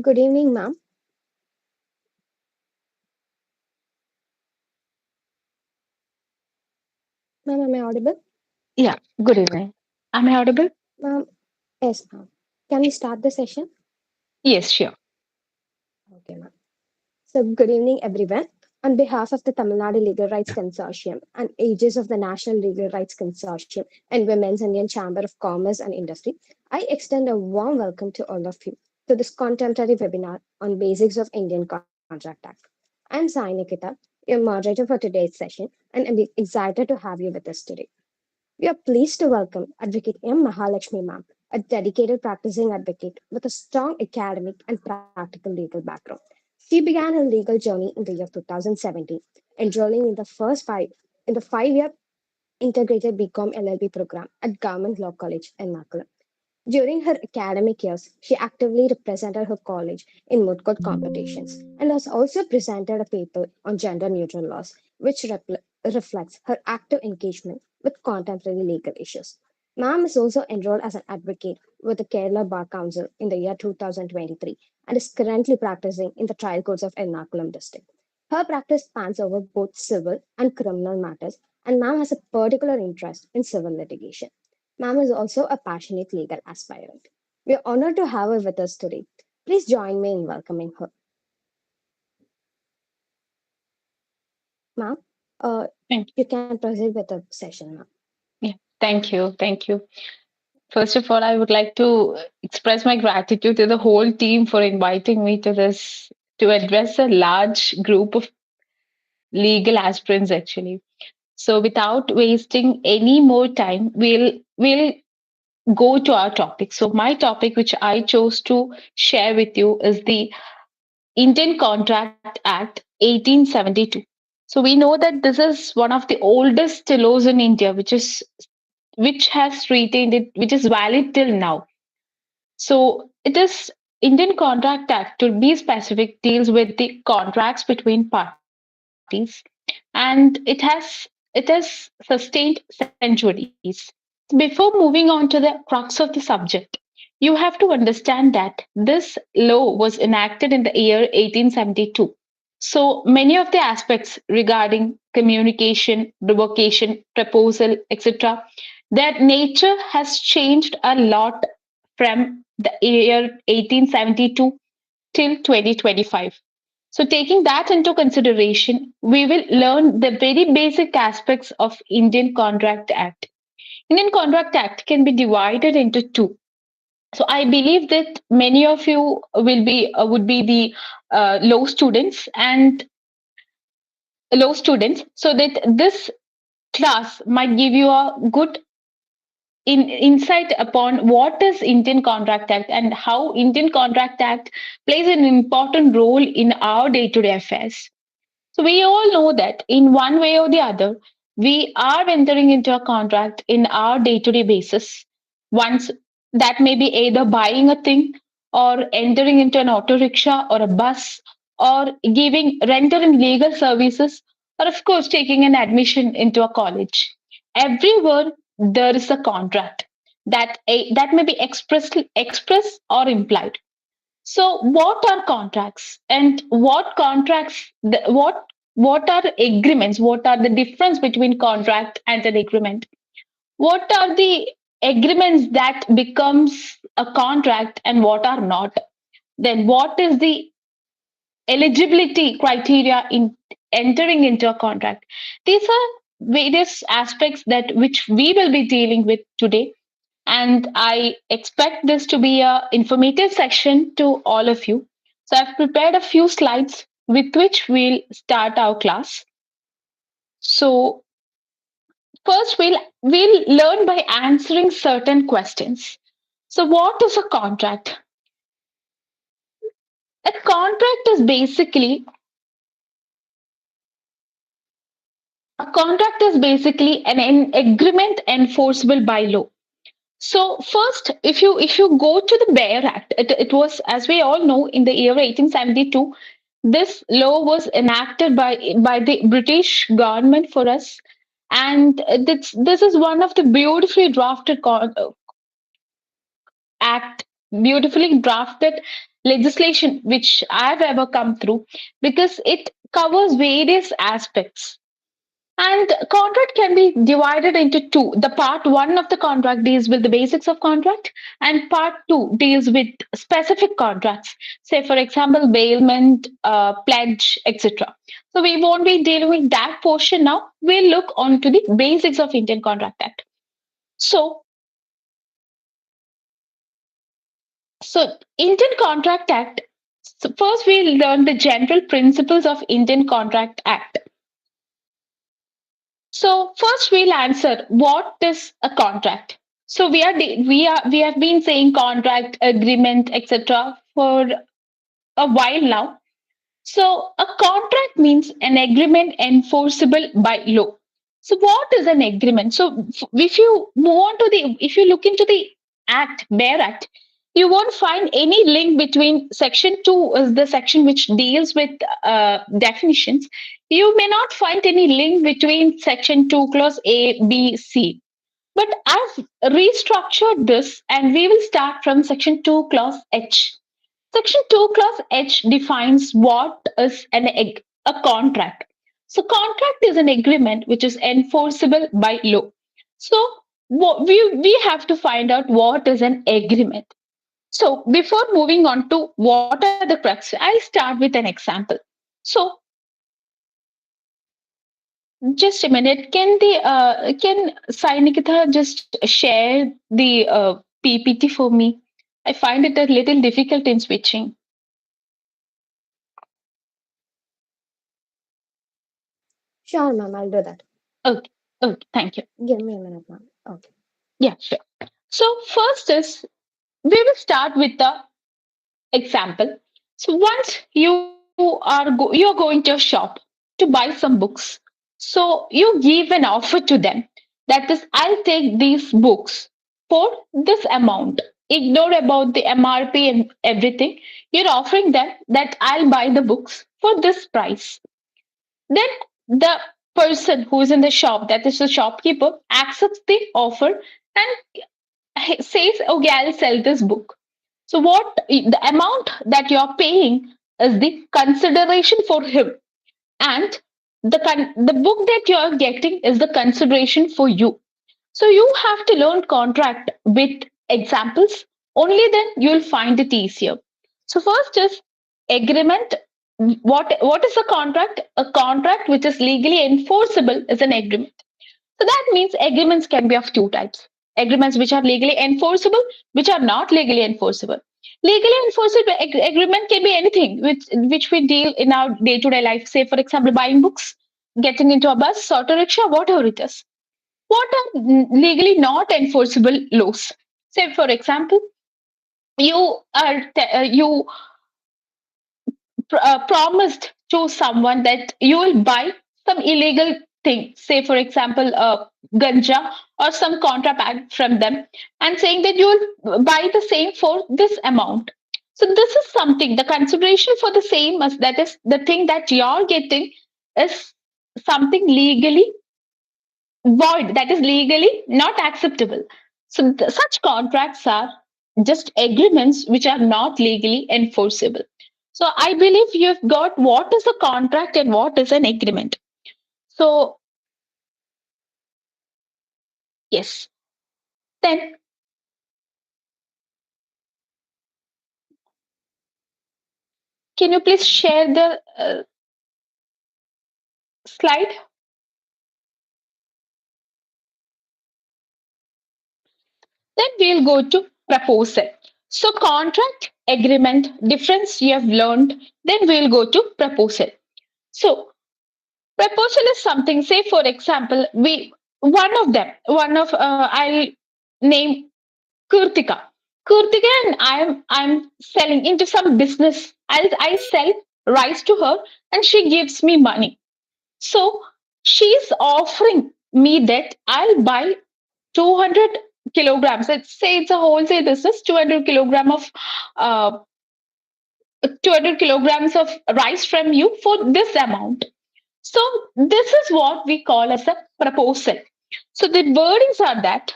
Good evening, ma'am. Ma'am, am I audible? Yeah, good evening. Am I audible? Ma'am, yes, ma'am. Can we start the session? Yes, sure. Okay, ma'am. So, good evening, everyone. On behalf of the Tamil Nadu Legal Rights Consortium and Aegis of the National Legal Rights Consortium and Women's Indian Chamber of Commerce and Industry, I extend a warm welcome to all of you to this contemporary webinar on basics of Indian Contract Act. I'm Sai Nikita, your moderator for today's session, and I'm excited to have you with us today. We are pleased to welcome Advocate M. Mahalakshmi ma'am, a dedicated practicing advocate with a strong academic and practical legal background. She began her legal journey in the year 2017, enrolling in the 5-year integrated BCom LLB program at Government Law College, Ernakulam. During her academic years, she actively represented her college in moot court competitions and has also presented a paper on gender neutral laws, which reflects her active engagement with contemporary legal issues. Ma'am is also enrolled as an advocate with the Kerala Bar Council in the year 2023 and is currently practicing in the trial courts of Ernakulam district. Her practice spans over both civil and criminal matters, and ma'am has a particular interest in civil litigation. Ma'am is also a passionate legal aspirant. We are honored to have her with us today. Please join me in welcoming her. Ma'am, uh, Thank you can proceed with the session, ma'am. Yeah, thank you. Thank you. First of all, I would like to express my gratitude to the whole team for inviting me to this to address a large group of legal aspirants actually. So without wasting any more time, we'll go to our topic. So my topic which I chose to share with you is the Indian Contract Act 1872. So we know that this is one of the oldest laws in India, which has retained it, which is valid till now. So it is Indian Contract Act, to be specific, deals with the contracts between parties, and it has sustained centuries. Before moving on to the crux of the subject, you have to understand that this law was enacted in the year 1872. So many of the aspects regarding communication, revocation, proposal, etc., their nature has changed a lot from the year 1872 till 2025. So, taking that into consideration, we will learn the very basic aspects of Indian Contract Act. Indian Contract Act can be divided into two. So I believe that many of you will be would be the law students, so that this class might give you a good insight upon what is Indian Contract Act and how Indian Contract Act plays an important role in our day-to-day affairs. So we all know that in one way or the other, we are entering into a contract in our day-to-day basis. Once that may be either buying a thing or entering into an auto rickshaw or a bus or giving rendering legal services or of course taking an admission into a college. Everywhere there is a contract that may be express or implied. So, what are contracts, and what are agreements? What are the difference between contract and an agreement? What are the agreements that becomes a contract and what are not? Then, what is the eligibility criteria in entering into a contract? These are various aspects that which we will be dealing with today, and I expect this to be a informative section to all of you. So I've prepared a few slides with which we'll start our class. So first we'll learn by answering certain questions. So what is a contract? A contract is basically an agreement enforceable by law. So first, if you go to the Bear Act, it was, as we all know, in the year 1872. This law was enacted by the British government for us, and this is one of the beautifully drafted act, beautifully drafted, legislation which I've ever come through, because it covers various aspects. And contract can be divided into two. The part one of the contract deals with the basics of contract, and part two deals with specific contracts. Say, for example, bailment, pledge, etc. So we won't be dealing with that portion now. We'll look on to the basics of Indian Contract Act. So, so Indian Contract Act. So first, we'll learn the general principles of Indian Contract Act. So first we'll answer what is a contract. So we have been saying contract, agreement, etc. for a while now. So a contract means an agreement enforceable by law. So what is an agreement? So if you move on to if you look into the Act, Bare Act, you won't find any link between Section 2 is the section which deals with definitions. You may not find any link between Section 2 clause A, B, C. But I've restructured this and we will start from Section 2 clause H. Section 2 clause H defines what is a contract. So contract is an agreement which is enforceable by law. So we have to find out what is an agreement. So before moving on to what are the crux, I'll start with an example. So just a minute, can Sai Nikita just share the PPT for me? I find it a little difficult in switching. Sure, ma'am, I'll do that. Okay, okay, thank you. Give me a minute, ma'am. Okay. Yeah, sure. So first is we will start with the example. So once you're going to a shop to buy some books, so you give an offer to them, that is, I'll take these books for this amount. Ignore about the MRP and everything. You're offering them that I'll buy the books for this price. Then the person who is in the shop, that is the shopkeeper, accepts the offer and says, okay, I'll sell this book. So what the amount that you're paying is the consideration for him, and the book that you're getting is the consideration for you. So you have to learn contract with examples. Only then you'll find it easier. So first is agreement. What is a contract? A contract which is legally enforceable is an agreement. So that means agreements can be of two types. Agreements which are legally enforceable, which are not legally enforceable. Legally enforceable agreement can be anything which we deal in our day-to-day life. Say, for example, buying books, getting into a bus, auto rickshaw, whatever it is. What are legally not enforceable laws? Say, for example, you promised to someone that you will buy some illegal thing, say for example, ganja or some contraband from them, and saying that you will buy the same for this amount. So this is something, the consideration for the same as that is the thing that you're getting is something legally void, that is legally not acceptable. So such contracts are just agreements which are not legally enforceable. So I believe you've got what is a contract and what is an agreement. So yes, then can you please share the slide? Then we'll go to proposal. So contract, agreement, difference you have learned. Then we'll go to proposal. So proposal is something, say for example, we one of I'll name Kurtika. Kurtika and I'm selling into some business. I sell rice to her and she gives me money. So she's offering me that I'll buy 200 kilograms. Let's say it's a wholesale business, 200 kilogram of uh, 200 kilograms of rice from you for this amount. So this is what we call as a proposal. So the wordings are that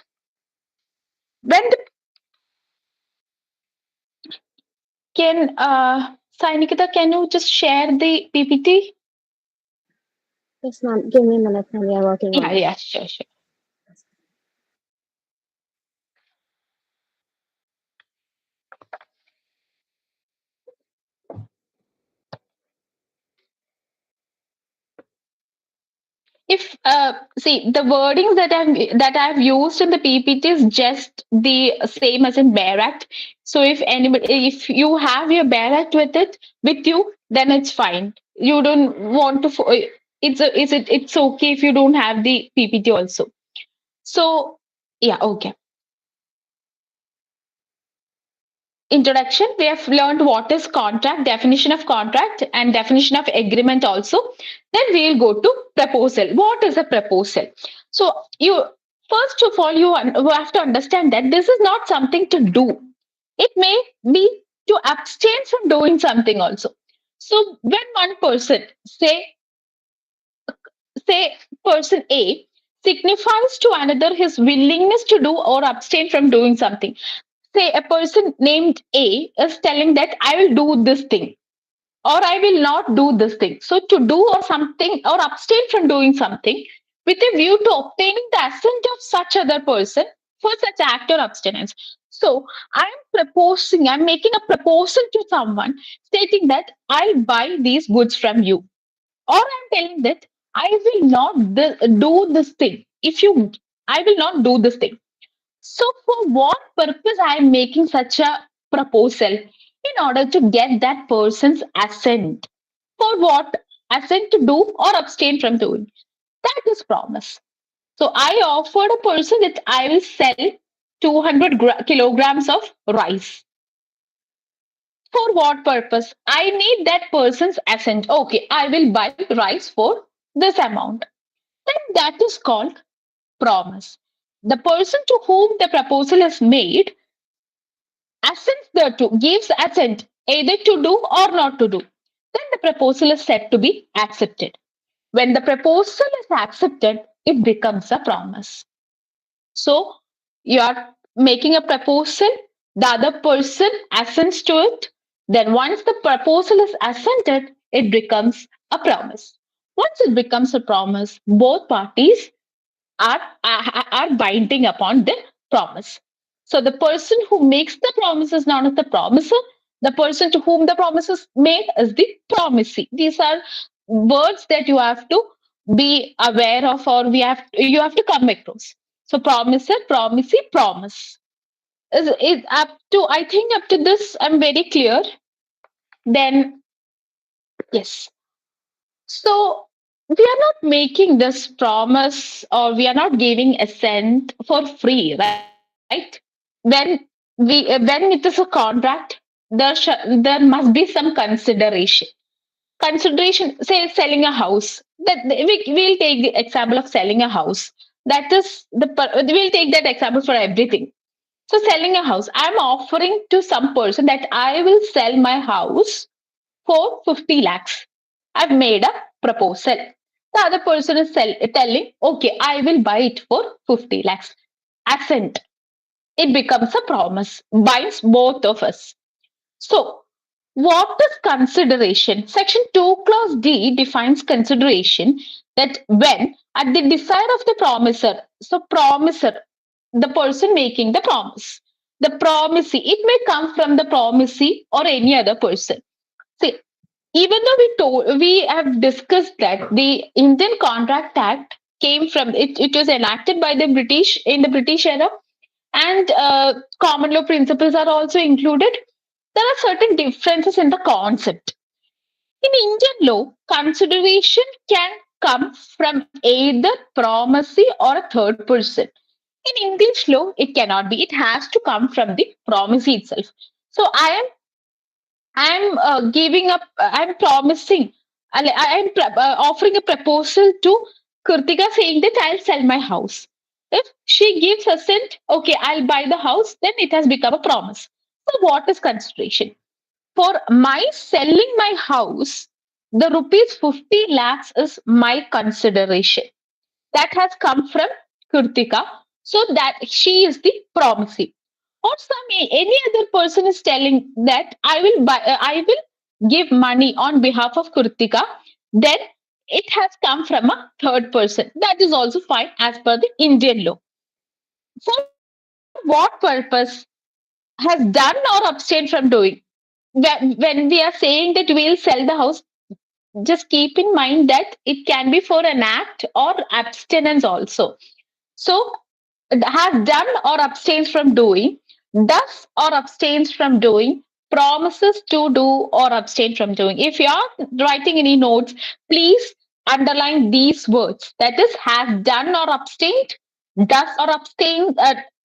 when the Can Sainikita, can you just share the PPT? Yes, ma'am. Give me a minute, ma'am. We are working on Yeah, it. yeah, sure, sure. If see the wordings that I've used in the PPT is just the same as in Bear Act. So if you have your Bear Act with you, then it's fine. You don't want to. It's okay if you don't have the PPT also. So yeah, okay. Introduction, we have learned what is contract, definition of contract, and definition of agreement also. Then we'll go to proposal. What is a proposal? So you first of all you have to understand that this is not something to do. It may be to abstain from doing something also. So when one person say person A signifies to another his willingness to do or abstain from doing something. Say a person named A is telling that I will do this thing or I will not do this thing. So to do or something or abstain from doing something with a view to obtaining the assent of such other person for such act or abstinence. So I'm making a proposal to someone stating that I'll buy these goods from you. Or I'm telling that I will not do this thing. I will not do this thing. So, for what purpose I am making such a proposal? In order to get that person's assent. For what? Assent to do or abstain from doing. That is promise. So, I offered a person that I will sell 200 kilograms of rice. For what purpose? I need that person's assent. Okay, I will buy rice for this amount. Then that is called promise. The person to whom the proposal is made assents thereto, gives assent either to do or not to do, then the proposal is said to be accepted. When the proposal is accepted, it becomes a promise. So you are making a proposal, the other person assents to it. Then once the proposal is assented, it becomes a promise. Once it becomes a promise, both parties are binding upon the promise. So the person who makes the promise is known as the promiser. The person to whom the promise is made is the promisee. These are words that you have to be aware of, or you have to come across. So promiser, promisee, promise is up to. I think up to this, I'm very clear. Then yes. So we are not making this promise or we are not giving assent for free, right? When it is a contract, there must be some consideration. Consideration, say selling a house. We'll take the example of selling a house. We'll take that example for everything. So selling a house, I'm offering to some person that I will sell my house for 50 lakhs. I've made a proposal. The other person is telling, okay, I will buy it for 50 lakhs. Assent. It becomes a promise, binds both of us. So, what is consideration? Section 2, clause D defines consideration that when, at the desire of the promiser, so promiser, the person making the promise, the promisee, it may come from the promisee or any other person. See, even though we have discussed that the Indian Contract Act came from it was enacted by the British in the British era, and common law principles are also included. There are certain differences in the concept. In Indian law, consideration can come from either promisee or a third person. In English law, it cannot be. It has to come from the promisee itself. So I'm giving up. I'm promising. I'm offering a proposal to Kurtika, saying that I'll sell my house. If she gives assent, okay, I'll buy the house. Then it has become a promise. So what is consideration? For my selling my house, the rupees 50 lakhs is my consideration. That has come from Kurtika, so that she is the promisee. or any other person is telling that I will give money on behalf of Kurtika, then it has come from a third person. That is also fine as per the Indian law. For what purpose has done or abstained from doing? When we are saying that we'll sell the house, just keep in mind that it can be for an act or abstinence also. So, has done or abstains from doing, does or abstains from doing, promises to do or abstain from doing. If you are writing any notes, please underline these words. That is, has done or abstained, does or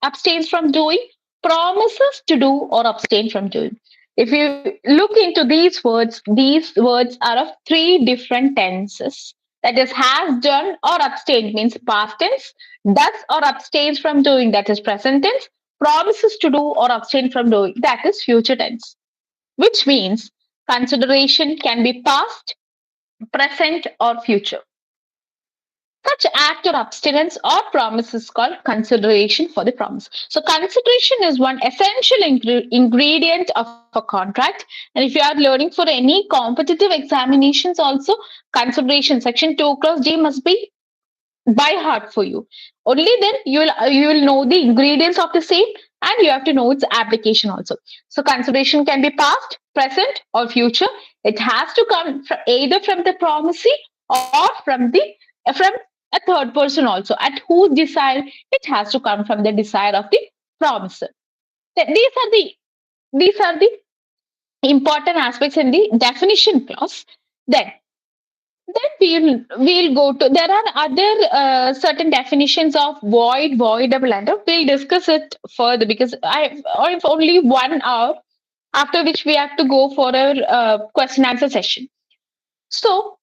abstains from doing, promises to do or abstain from doing. If you look into these words are of three different tenses. That is, has done or abstained means past tense, does or abstains from doing, that is present tense, promises to do or abstain from doing, that is future tense, which means consideration can be past, present, or future. Such act or abstinence or promise is called consideration for the promise. So, consideration is one essential ingredient of a contract. And if you are learning for any competitive examinations, also consideration section 2 cross D must be by heart for you. Only then you will know the ingredients of the same, and you have to know its application also. So consideration can be past, present, or future. It has to come from, either from the promisee or from a third person also. At whose desire it has to come from the desire of the promiser. These are the important aspects in the definition clause. Then we'll go to, there are other certain definitions of void, voidable, and we'll discuss it further because I have only 1 hour, after which we have to go for a question answer session. So,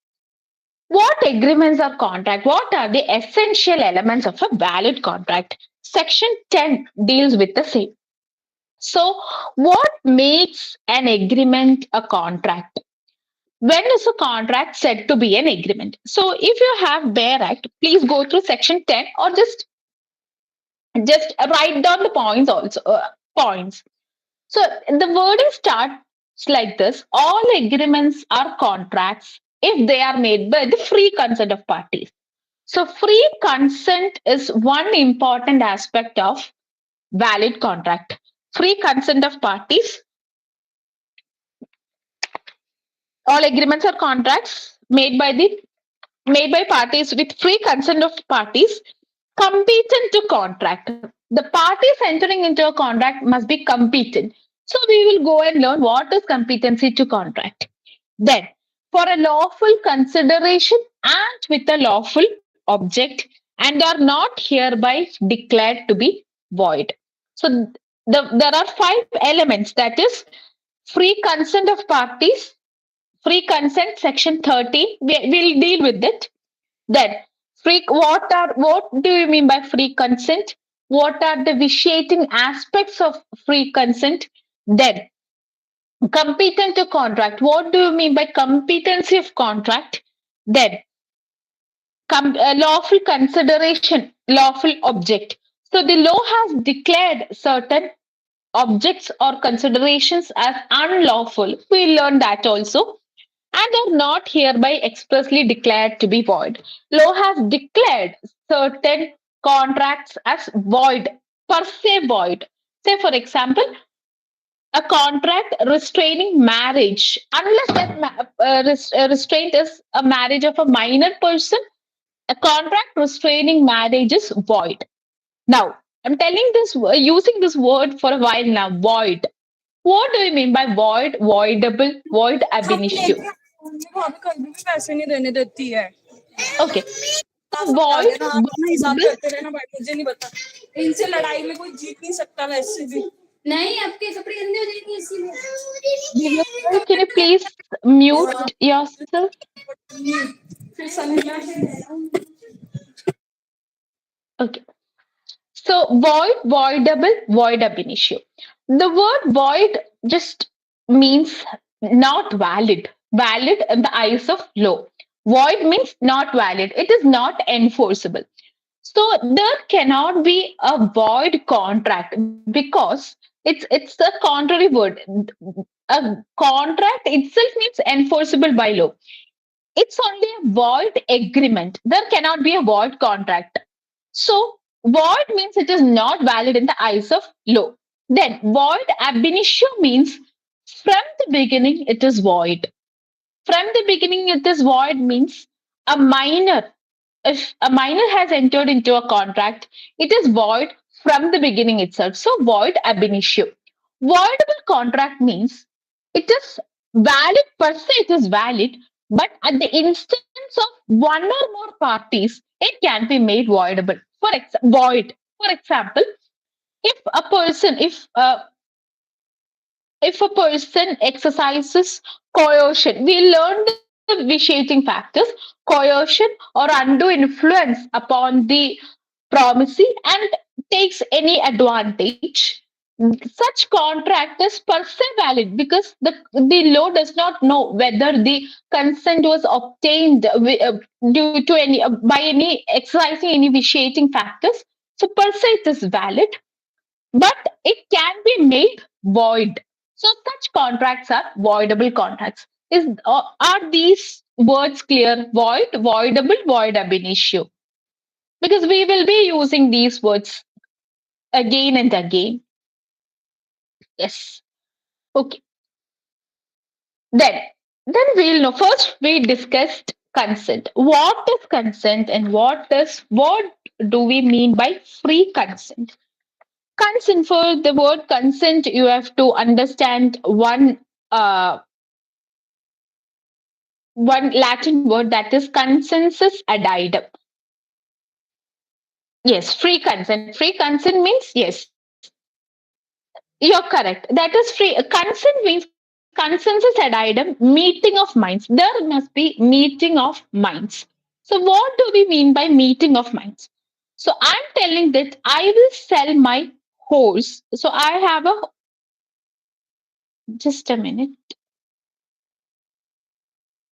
what agreements are contract? What are the essential elements of a valid contract? Section 10 deals with the same. So, what makes an agreement a contract? When is a contract said to be an agreement? So if you have bare act, please go through section 10 or just write down the points also. Points. So the wording starts like this: all agreements are contracts if they are made by the free consent of parties. So free consent is one important aspect of valid contract. Free consent of parties. All agreements are contracts made by parties with free consent of parties competent to contract. The parties entering into a contract must be competent. So we will go and learn what is competency to contract. Then, for a lawful consideration and with a lawful object, and are not hereby declared to be void. So there are 5 elements, that is free consent of parties, free consent section 30. We'll deal with it. Then, what do you mean by free consent? What are the vitiating aspects of free consent? Then, competent to contract. What do you mean by competency of contract? Then, lawful consideration, lawful object. So the law has declared certain objects or considerations as unlawful. We learn that also, and are not hereby expressly declared to be void. Law has declared certain contracts as void, per se void. Say, for example, a contract restraining marriage, unless that restraint is a marriage of a minor person, a contract restraining marriage is void. Now, I'm telling this, using this word for a while now, void. What do you mean by void, voidable, void ab initio? भाभी कभी भी पैसे नहीं देने देती है Okay. So void, voidable. करते रहना भाई मुझे नहीं पता इनसे लड़ाई में कोई जीत नहीं सकता वैसे भी नहीं आपके कपड़े गंदे हो जाएंगे इसीलिए Can you please mute yourself? फिर सनिया से Okay. So void, voidable, void ab initio. The word void just means not valid. Valid in the eyes of law. Void means not valid. It is not enforceable. So there cannot be a void contract because it's the contrary word. A contract itself means enforceable by law. It's only a void agreement. There cannot be a void contract. So void means it is not valid in the eyes of law. Then void ab initio means from the beginning it is void. From the beginning it is void means a minor, if a minor has entered into a contract, it is void from the beginning itself. So void ab initio. Voidable contract means it is valid per se, it is valid, but at the instance of one or more parties, it can be made voidable. Void. For example, if a person, if a person exercises coercion, we learn the vitiating factors, coercion or undue influence upon the promisee and takes any advantage. Such contract is per se valid because the law does not know whether the consent was obtained due to any by any exercising any vitiating factors. So per se it is valid, but it can be made void. So such contracts are voidable contracts. Are these words clear? Void, voidable, void ab initio. Because we will be using these words again and again. Yes. Okay. Then, then we'll know. First, we discussed consent. What is consent, and what do we mean by free consent? Consent, for the word consent, you have to understand one Latin word, that is consensus ad idem. Yes, free consent. Free consent means yes, you're correct. That is free. Consent means consensus ad idem, meeting of minds. There must be meeting of minds. So what do we mean by meeting of minds? So I'm telling that I will sell my horse. So I have a, just a minute.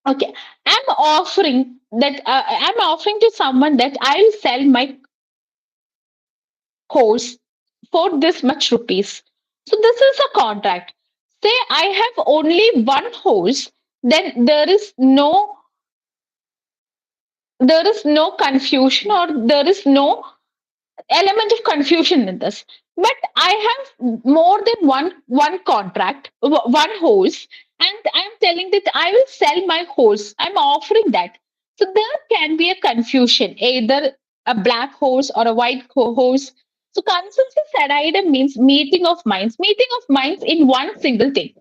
Okay, I'm offering to someone that I'll sell my horse for this much rupees. So this is a contract. Say I have only one horse, then there is no confusion, or there is no element of confusion in this. But I have more than one contract, one horse, and I'm telling that I will sell my horse. I'm offering that. So there can be a confusion, either a black horse or a white horse. So consensus ad idem means meeting of minds in one single thing.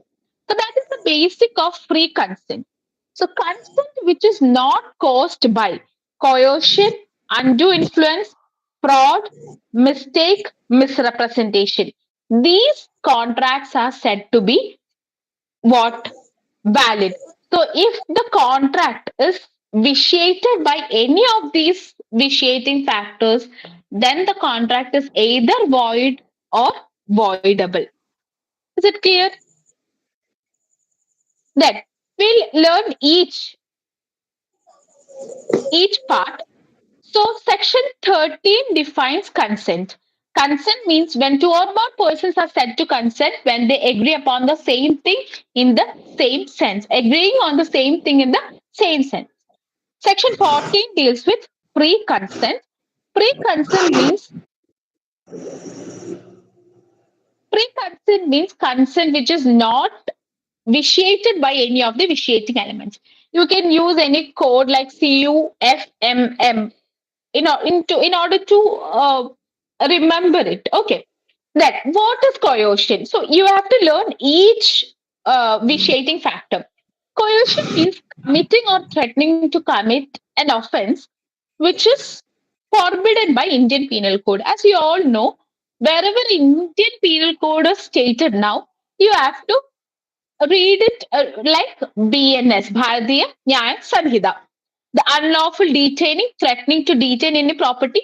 So that is the basic of free consent. So consent which is not caused by coercion, undue influence, fraud, mistake, misrepresentation. These contracts are said to be what? Valid. So if the contract is vitiated by any of these vitiating factors, then the contract is either void or voidable. Is it clear? Then we'll learn each part. So section 13 defines consent. Consent means when two or more persons are said to consent when they agree upon the same thing in the same sense. Agreeing on the same thing in the same sense. Section 14 deals with free consent. Free consent means consent which is not vitiated by any of the vitiating elements. You can use any code like CUFMM in order to remember it. Okay. Then what is coercion? So you have to learn each vitiating factor. Coercion means committing or threatening to commit an offense which is forbidden by Indian Penal Code. As you all know, wherever Indian Penal Code is stated now, you have to read it like BNS, Bharatiya Nyaya Sanhita. The unlawful detaining, threatening to detain any property.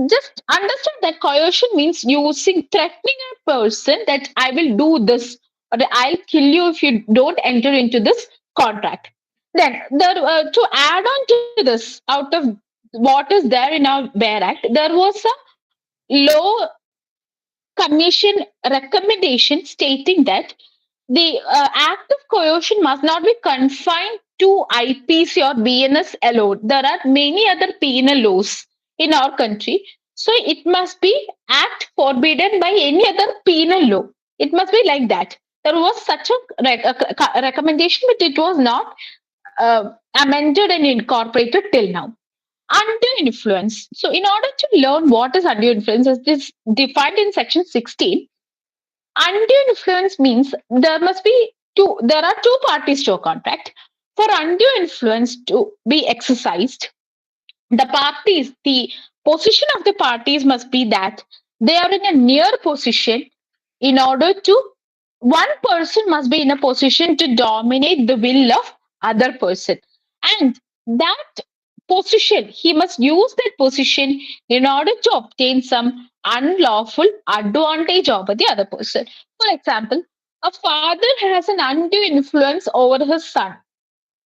Just understand that coercion means threatening a person that I will do this or I'll kill you if you don't enter into this contract. Then to add on to this, out of what is there in our Bear Act, there was a law commission recommendation stating that the act of coercion must not be confined to IPC or BNS alone. There are many other penal laws in our country. So it must be act forbidden by any other penal law. It must be like that. There was such a recommendation, but it was not amended and incorporated till now. Undue influence. So, in order to learn what is undue influence, as this defined in section 16, undue influence means there are two parties to a contract. For undue influence to be exercised, the position of the parties must be that they are in a near position in order to, one person must be in a position to dominate the will of other person. And that position, he must use that position in order to obtain some unlawful advantage over the other person. For example, a father has an undue influence over his son,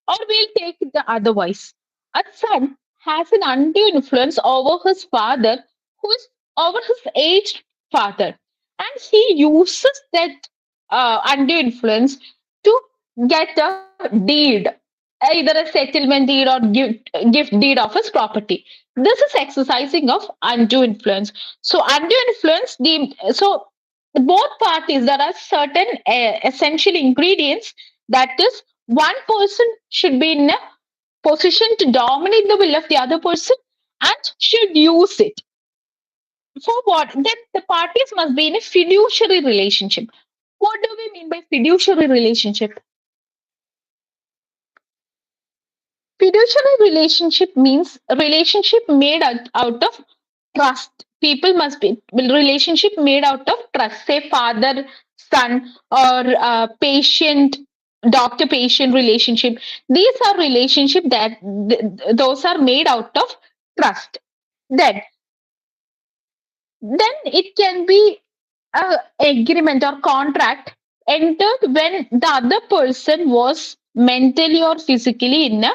or we'll take it the otherwise. A son has an undue influence over his father, who is over his aged father, and he uses that undue influence to get a deed, either a settlement deed or gift deed of his property. This is exercising of undue influence. So undue influence, so both parties, there are certain essential ingredients, that is, one person should be in a position to dominate the will of the other person and should use it. For what? Then the parties must be in a fiduciary relationship. What do we mean by fiduciary relationship? Fiduciary relationship means a relationship made out of trust. People must be relationship made out of trust. Say father, son, or patient, doctor patient relationship. These are relationship that those are made out of trust. Then then it can be a agreement or contract entered when the other person was mentally or physically in a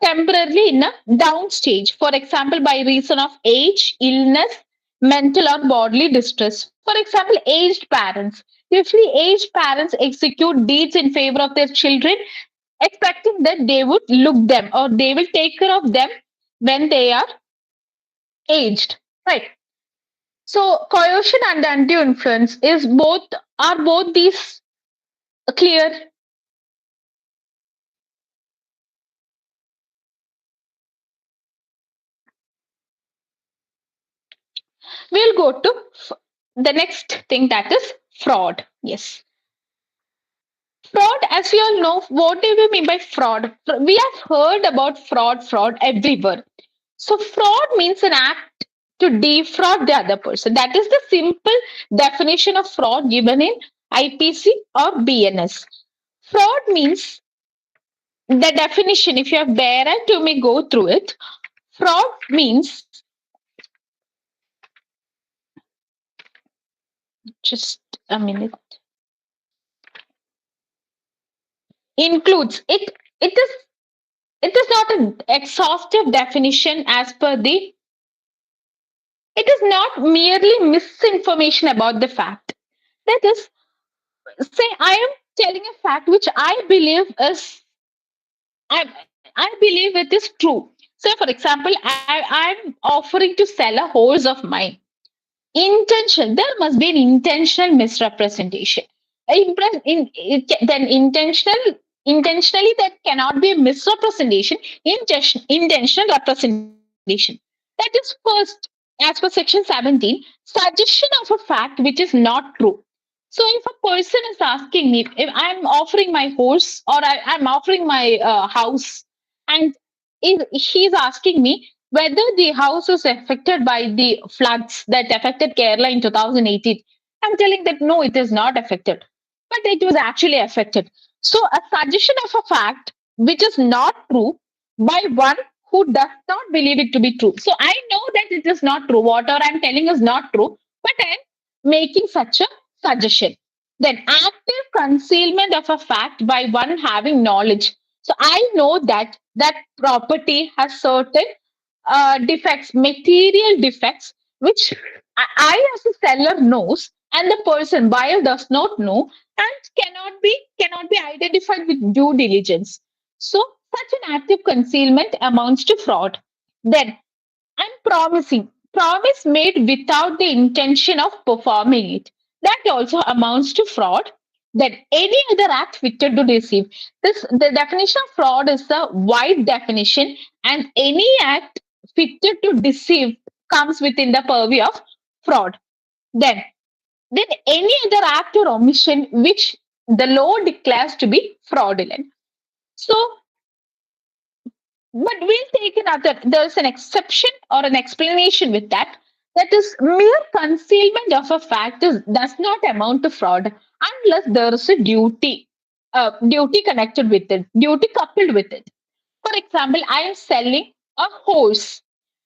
temporarily in a down stage. For example, by reason of age, illness, mental or bodily distress. For example, aged parents. Usually, aged parents execute deeds in favor of their children, expecting that they would look them or they will take care of them when they are aged. Right. So coercion and undue influence is both are both these clear. We'll go to the next thing, that is fraud. Yes. Fraud, as we all know, what do we mean by fraud? We have heard about fraud everywhere. So fraud means an act to defraud the other person. That is the simple definition of fraud given in IPC or BNS. Fraud means the definition, if you have bare it, you may go through it. Fraud means, just a minute, includes it is not an exhaustive definition as per the, it is not merely misinformation about the fact. That is, say I am telling a fact which I believe it is true. So for example, I'm offering to sell a horse of mine. Intention, there must be an intentional misrepresentation. Then intentionally, that cannot be a misrepresentation. Intentional representation, that is first, as per section 17, suggestion of a fact which is not true. So if a person is asking me, if I'm offering my horse or I'm offering my house, and if he's asking me whether the house was affected by the floods that affected Kerala in 2018, I'm telling that no, it is not affected, but it was actually affected. So a suggestion of a fact which is not true by one who does not believe it to be true. So I know that it is not true. Whatever I'm telling is not true, but I'm making such a suggestion. Then active concealment of a fact by one having knowledge. So I know that that property has certain defects, material defects, which I as a seller knows, and the person buyer does not know, and cannot be identified with due diligence. So such an active concealment amounts to fraud. Then and promising. Promise made without the intention of performing it. That also amounts to fraud. Then any other act fitted to deceive. This the definition of fraud is a wide definition, and any act fitted to deceive comes within the purview of fraud. Then then any other act or omission which the law declares to be fraudulent. So but we'll take another. There's an exception or an explanation with that. That is, mere concealment of a fact does not amount to fraud unless there is a duty connected with it, duty coupled with it. For example, I am selling a horse,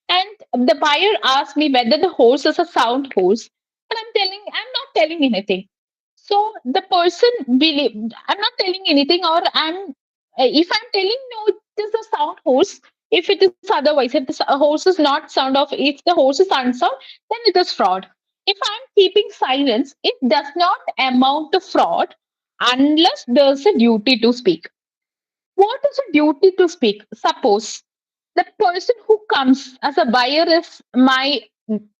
and the buyer asks me whether the horse is a sound horse, and I'm not telling anything. So the person believe I'm not telling anything, or if I'm telling no, it is a sound horse. If it is otherwise, if the horse is not sound of, if the horse is unsound, then it is fraud. If I'm keeping silence, it does not amount to fraud unless there's a duty to speak. What is a duty to speak? Suppose the person who comes as a buyer is my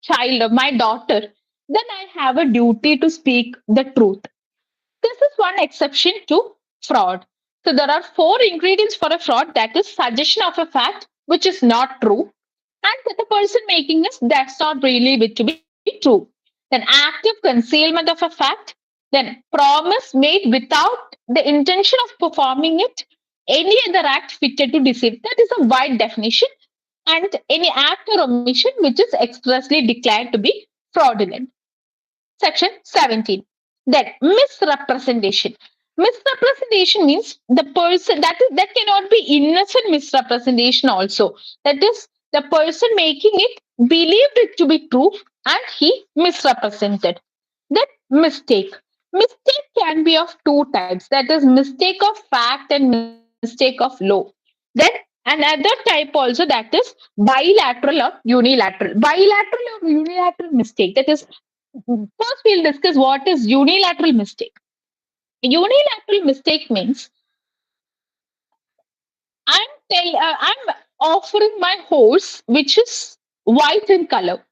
child or my daughter, then I have a duty to speak the truth. This is one exception to fraud. So there are four ingredients for a fraud, that is suggestion of a fact which is not true, and that the person making is that's not really bit to be true. Then active concealment of a fact, then promise made without the intention of performing it, any other act fitted to deceive. That is a wide definition, and any act or omission which is expressly declared to be fraudulent. Section 17. Then misrepresentation. Misrepresentation means the person that cannot be innocent misrepresentation also. That is the person making it believed it to be true and he misrepresented. Then mistake. Mistake can be of two types. That is mistake of fact and mistake of law. Then another type also, that is bilateral or unilateral. Bilateral or unilateral mistake. That is, first we'll discuss what is unilateral mistake. Unilateral mistake means I'm offering my horse which is white in color.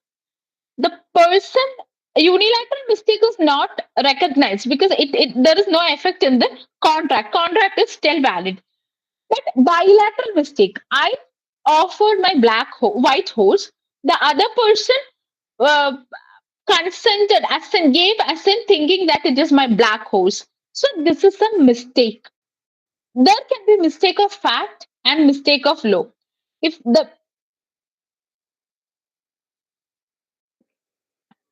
The person unilateral mistake is not recognized because it there is no effect in the contract. Contract is still valid. But bilateral mistake, I offered my white horse. The other person uh, consented, assent, gave assent, thinking that it is my black horse. So this is a mistake. There can be mistake of fact and mistake of law. If the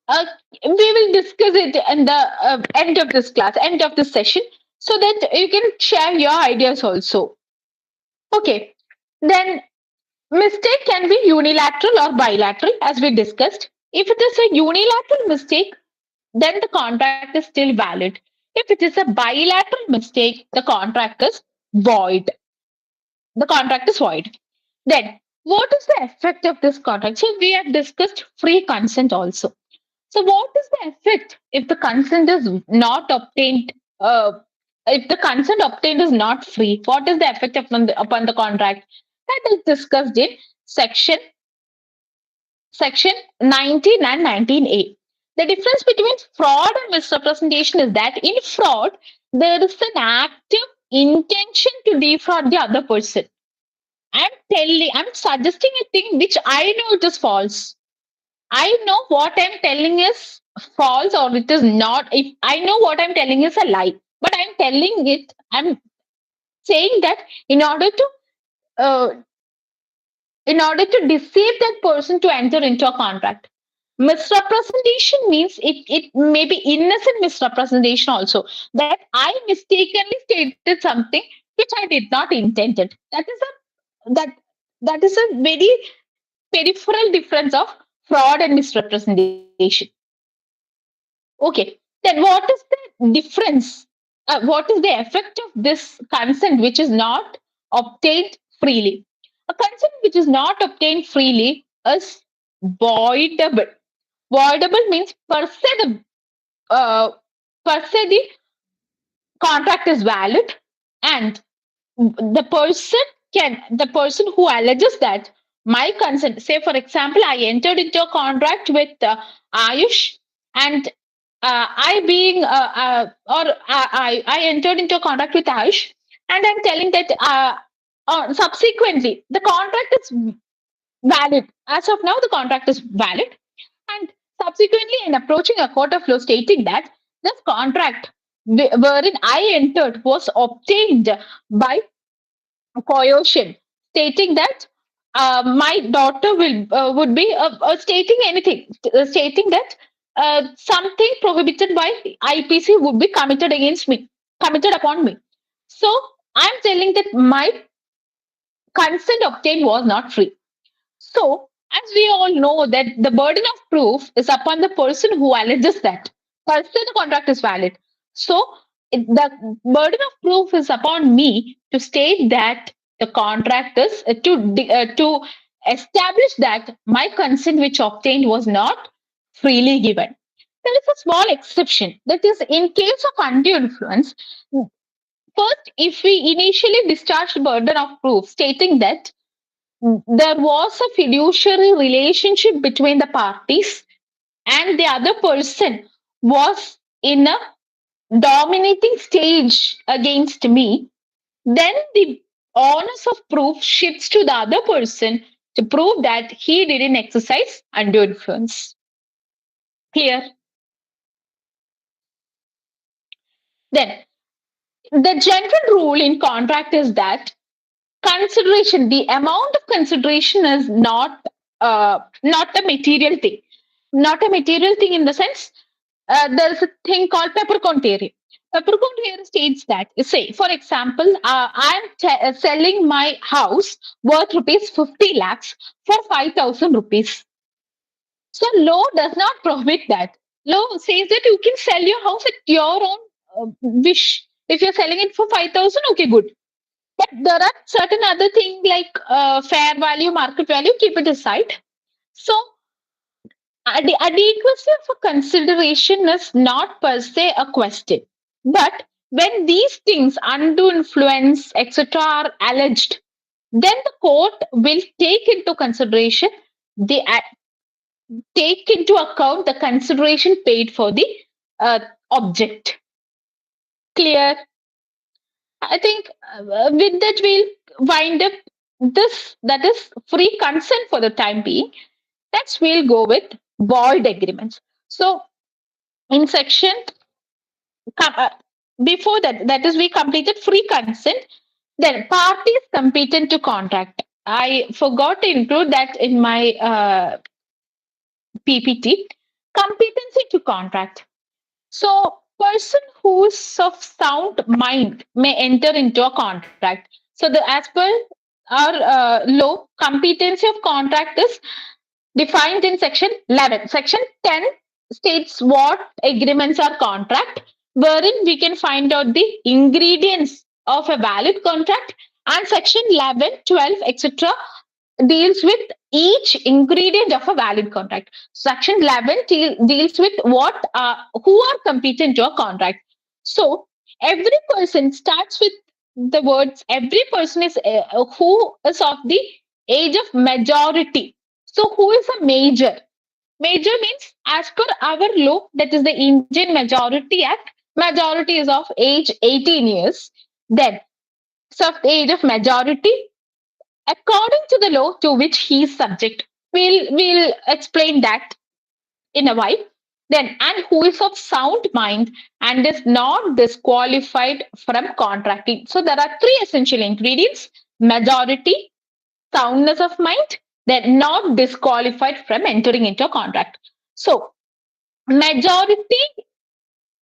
we will discuss it in the end of this class, end of this session, so that you can share your ideas also. Okay, then mistake can be unilateral or bilateral, as we discussed. If it is a unilateral mistake, then the contract is still valid. If it is a bilateral mistake, the contract is void. The contract is void. Then, what is the effect of this contract? So, we have discussed free consent also. So, what is the effect if the consent is not obtained? If the consent obtained is not free, what is the effect upon the contract? That is discussed in section section 19 and 19A. The difference between fraud and misrepresentation is that in fraud, there is an active intention to defraud the other person. I'm suggesting a thing which I know it is false. I know what I'm telling is false or it is not. If I know what I'm telling is a lie, but I'm saying that in order to uh, deceive that person to enter into a contract. Misrepresentation means it may be innocent misrepresentation also, that I mistakenly stated something which I did not intend it. That that is a very peripheral difference of fraud and misrepresentation. Okay, then what is the difference? What is the effect of this consent which is not obtained freely? A consent which is not obtained freely is voidable. Voidable means uh, per se the contract is valid, and the person who alleges that my consent, say for example, I entered into a contract with Ayush, and I being or I entered into a contract with Ayush, and I'm telling that subsequently the contract is valid. As of now, the contract is valid, and subsequently, in approaching a court of law stating that this contract wherein I entered was obtained by coercion, stating that my daughter will would be stating anything, stating that something prohibited by IPC would be committed against me, committed upon me. So I'm telling that my consent obtained was not free. So, as we all know that the burden of proof is upon the person who alleges that first the contract is valid. So, the burden of proof is upon me to state that the contract is to establish that my consent which obtained was not freely given. There is a small exception, that is in case of undue influence. First, if we initially discharge the burden of proof stating that there was a fiduciary relationship between the parties and the other person was in a dominating stage against me, then the onus of proof shifts to the other person to prove that he didn't exercise undue influence. Clear? Then, the general rule in contract is that consideration, the amount of consideration is not a material thing. Not a material thing in the sense there is a thing called peppercorn theory. Peppercorn theory states that, say, for example, I'm selling my house worth rupees 50 lakhs for 5,000 rupees. So law does not prohibit that. Law says that you can sell your house at your own wish. If you're selling it for 5,000, okay, good. But there are certain other things like fair value, market value, keep it aside. So the adequacy of a consideration is not per se a question. But when these things, undue influence, etc., are alleged, then the court will take into consideration the take into account the consideration paid for the object. Clear? I think with that we'll wind up this, that is free consent for the time being. Next, we'll go with void agreements. So, in section uh, before that, that is, we completed free consent. Then, parties competent to contract. I forgot to include that in my PPT. Competency to contract. So, person who's of sound mind may enter into a contract. So, as per our law, competency of contract is defined in section 11. Section 10 states what agreements are contract, wherein we can find out the ingredients of a valid contract, and section 11, 12, etc. deals with each ingredient of a valid contract. Section 11 deals with what who are competent to a contract. So every person starts with the words every person is who is of the age of majority. So who is a major? Major means as per our law, that is the Indian Majority Act, majority is of age 18 years. Then, so of the age of majority, according to the law to which he is subject. We'll explain that in a while. Then, and who is of sound mind and is not disqualified from contracting. So there are three essential ingredients: majority, soundness of mind, then not disqualified from entering into a contract. So, majority,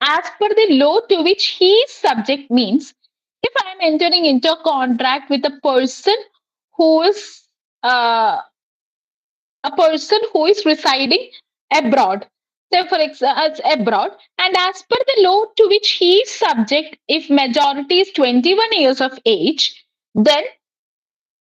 as per the law to which he is subject, means if I am entering into a contract with a person who is uh, residing abroad, say for example abroad, and as per the law to which he is subject, if majority is 21 years of age, then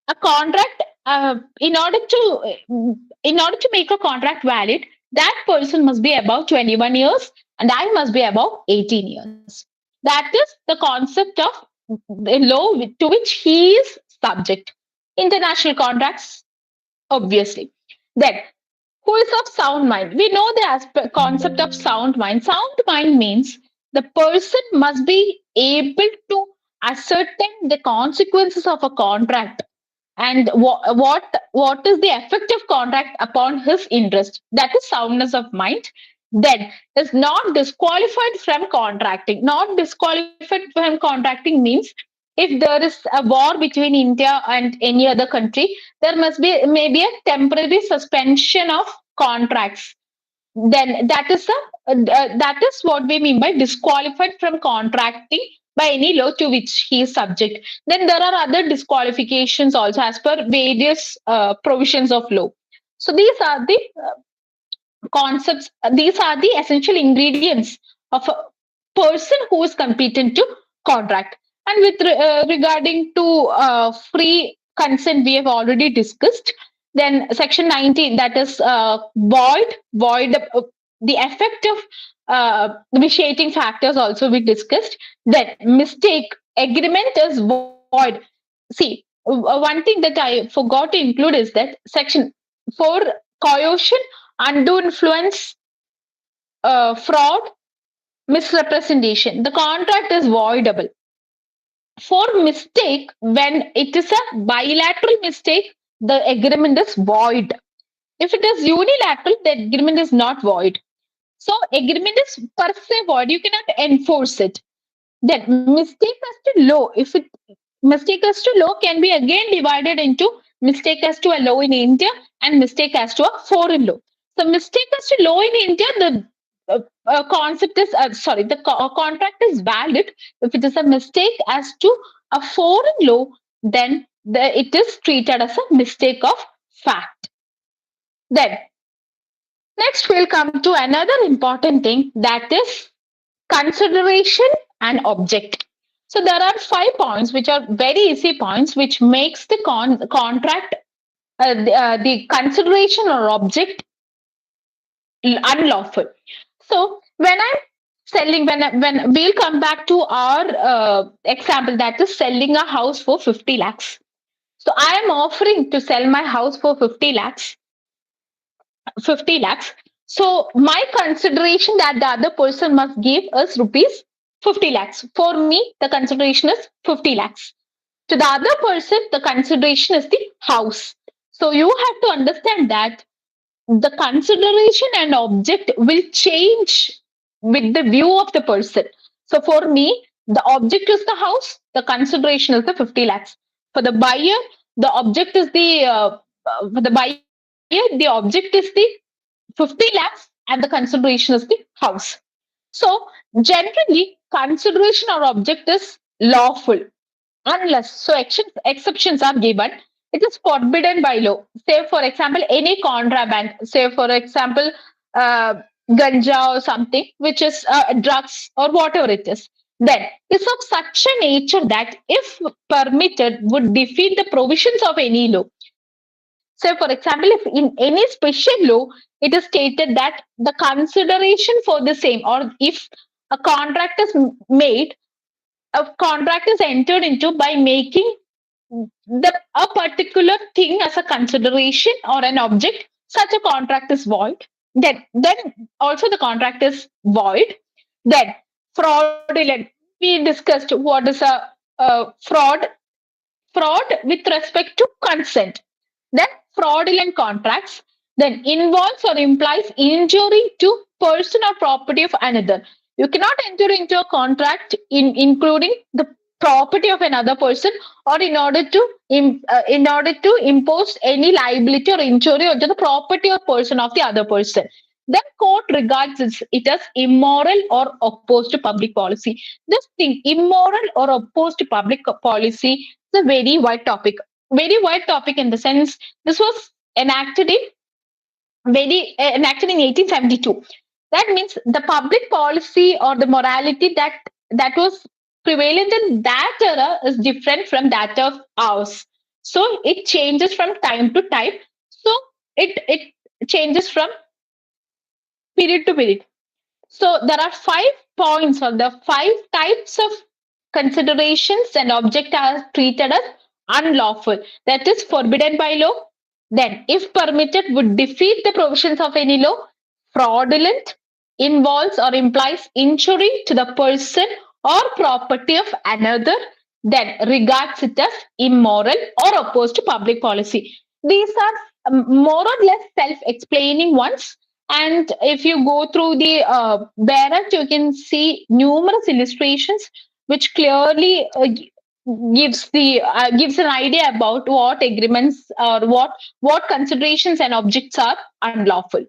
a contract in order to make a contract valid, that person must be above 21 years and I must be above 18 years. That is the concept of the law to which he is subject. International contracts, obviously. Then, who is of sound mind? We know the concept of sound mind. Sound mind means the person must be able to ascertain the consequences of a contract and what is the effect of contract upon his interest. That is soundness of mind. Then is not disqualified from contracting. Not disqualified from contracting means if there is a war between India and any other country, there must be maybe a temporary suspension of contracts. Then that is what we mean by disqualified from contracting by any law to which he is subject. Then there are other disqualifications also as per various provisions of law. So these are the concepts. These are the essential ingredients of a person who is competent to contract. And with regarding to free consent, we have already discussed. Then section 19, that is void. The effect of vitiating factors also we discussed. Then mistake agreement is void. See, one thing that I forgot to include is that section 4, coercion, undue influence, fraud, misrepresentation. The contract is voidable. For mistake, when it is a bilateral mistake, the agreement is void. If it is unilateral, the agreement is not void. So agreement is per se void. You cannot enforce it. Then mistake as to law. If it mistake as to law can be again divided into mistake as to a law in India and mistake as to a foreign law. So mistake as to law in India, the concept is the contract is valid. If it is a mistake as to a foreign law, then it is treated as a mistake of fact. Then next we'll come to another important thing, that is consideration and object. So there are 5 points which are very easy points which makes the contract the consideration or object unlawful. So when I'm selling, when we'll come back to our example, that is selling a house for 50 lakhs. So I am offering to sell my house for 50 lakhs. 50 lakhs. So my consideration that the other person must give is rupees 50 lakhs. For me, the consideration is 50 lakhs. To the other person, the consideration is the house. So you have to understand that the consideration and object will change with the view of the person. So for me, the object is the house, the consideration is the 50 lakhs. For the buyer, the object is for the buyer, the object is the 50 lakhs and the consideration is the house. So generally, consideration or object is lawful unless exceptions are given. It is forbidden by law. Say for example, any contraband, say for example, uh, ganja or something, which is drugs or whatever it is, then is of such a nature that if permitted would defeat the provisions of any law. Say for example, if in any special law it is stated that the consideration for the same, or if a contract is made, a contract is entered into by making a particular thing as a consideration or an object, such a contract is void. Then also the contract is void. Then fraudulent. We discussed what is a fraud with respect to consent. Then fraudulent contracts then involves or implies injury to person or property of another. You cannot enter into a contract including the property of another person, or in order to impose any liability or injury onto the property or person of the other person. Then court regards it as immoral or opposed to public policy. This thing, immoral or opposed to public policy, is a very wide topic. Very wide topic in the sense this was enacted in enacted in 1872. That means the public policy or the morality that was prevalent in that era is different from that of ours. So it changes from time to time. So it changes from period to period. So there are 5 points or the 5 types of considerations and object are treated as unlawful. That is forbidden by law. Then, if permitted, would defeat the provisions of any law, fraudulent, involves or implies injury to the person or property of another, then regards it as immoral or opposed to public policy. These are more or less self-explaining ones, and if you go through the barrett, you can see numerous illustrations which clearly gives an idea about what agreements or what considerations and objects are unlawful.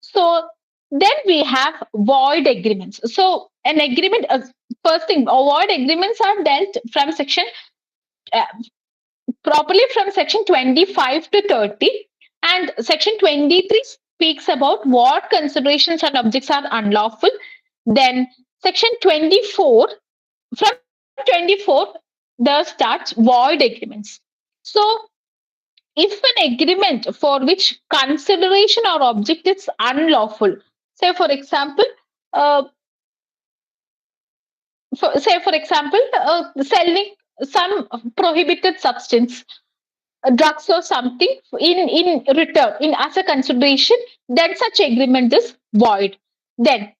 So then we have void agreements. So an agreement, first thing, void agreements are dealt from section uh, properly from section 25 to 30, and section 23 speaks about what considerations and objects are unlawful. Then section 24, from 24 there starts void agreements. So if an agreement for which consideration or object is unlawful, say for example, uh, selling some prohibited substance, drugs or something, in return, in as a consideration, then such agreement is void. Then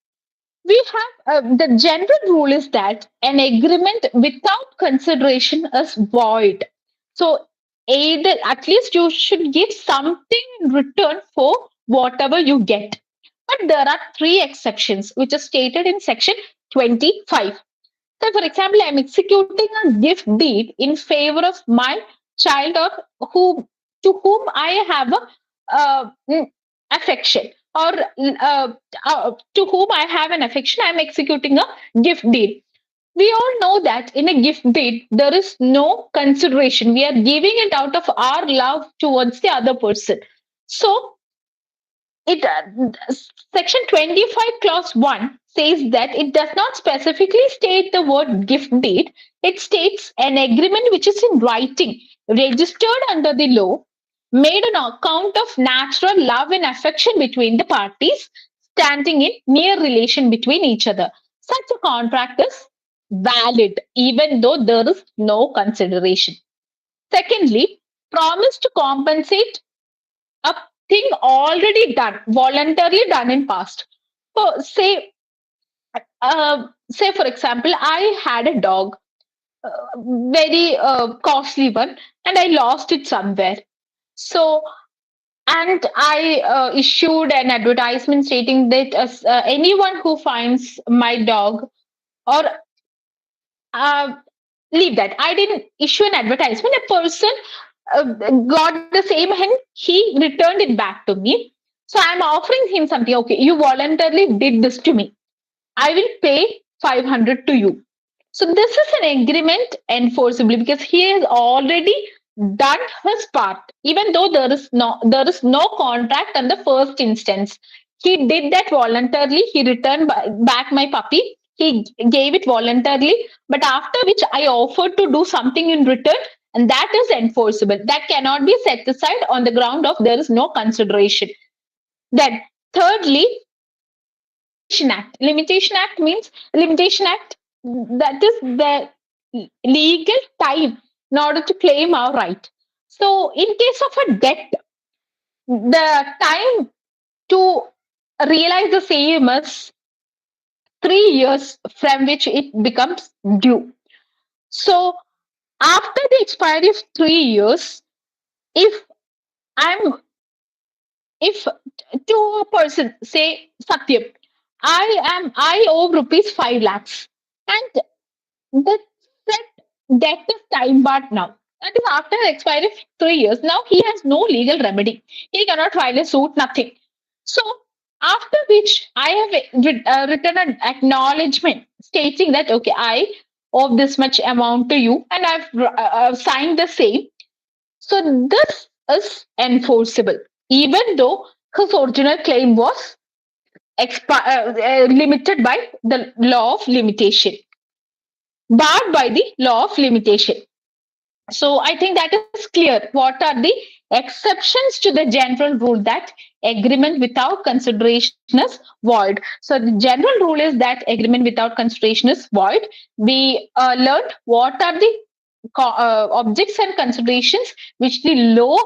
we have the general rule is that an agreement without consideration is void. So either at least you should give something in return for whatever you get. But there are 3 exceptions which are stated in section 25. So, for example, I'm executing a gift deed in favor of my child, or who to whom I have a affection, or to whom I have an affection. I'm executing a gift deed. We all know that in a gift deed there is no consideration. We are giving it out of our love towards the other person. So it section 25 clause 1 says that it does not specifically state the word gift deed. It states an agreement which is in writing, registered under the law, made on account of natural love and affection between the parties, standing in near relation between each other. Such a contract is valid even though there is no consideration. Secondly, promise to compensate a thing already done, voluntarily done in past. So say for example, I had a dog, uh, very costly one, and I lost it somewhere. So and I issued an advertisement stating that anyone who finds my dog, or uh, leave that. I didn't issue an advertisement. A person got the same hen. He returned it back to me. So I'm offering him something. Okay, you voluntarily did this to me. I will pay 500 to you. So this is an agreement enforceably because he has already done his part. Even though there is no contract in the first instance, he did that voluntarily. He returned back my puppy. He gave it voluntarily, but after which I offered to do something in return, and that is enforceable. That cannot be set aside on the ground of there is no consideration. Then, thirdly, limitation act. Limitation act means limitation act, that is the legal time in order to claim our right. So, in case of a debt, the time to realize the same is 3 years from which it becomes due. So, after the expiry of 3 years, if I'm if to a person, say Satyam, I owe rupees 5 lakhs, and the set debt is time barred now. That is after the expiry of 3 years. Now he has no legal remedy. He cannot file a suit, nothing. So after which I have written an acknowledgement stating that okay, I owe this much amount to you, and I've signed the same. So this is enforceable, even though his original claim was limited by the law of limitation, barred by the law of limitation. So I think that is clear. What are the exceptions to the general rule that agreement without consideration is void? So the general rule is that agreement without consideration is void. We learned what are the objects and considerations which the law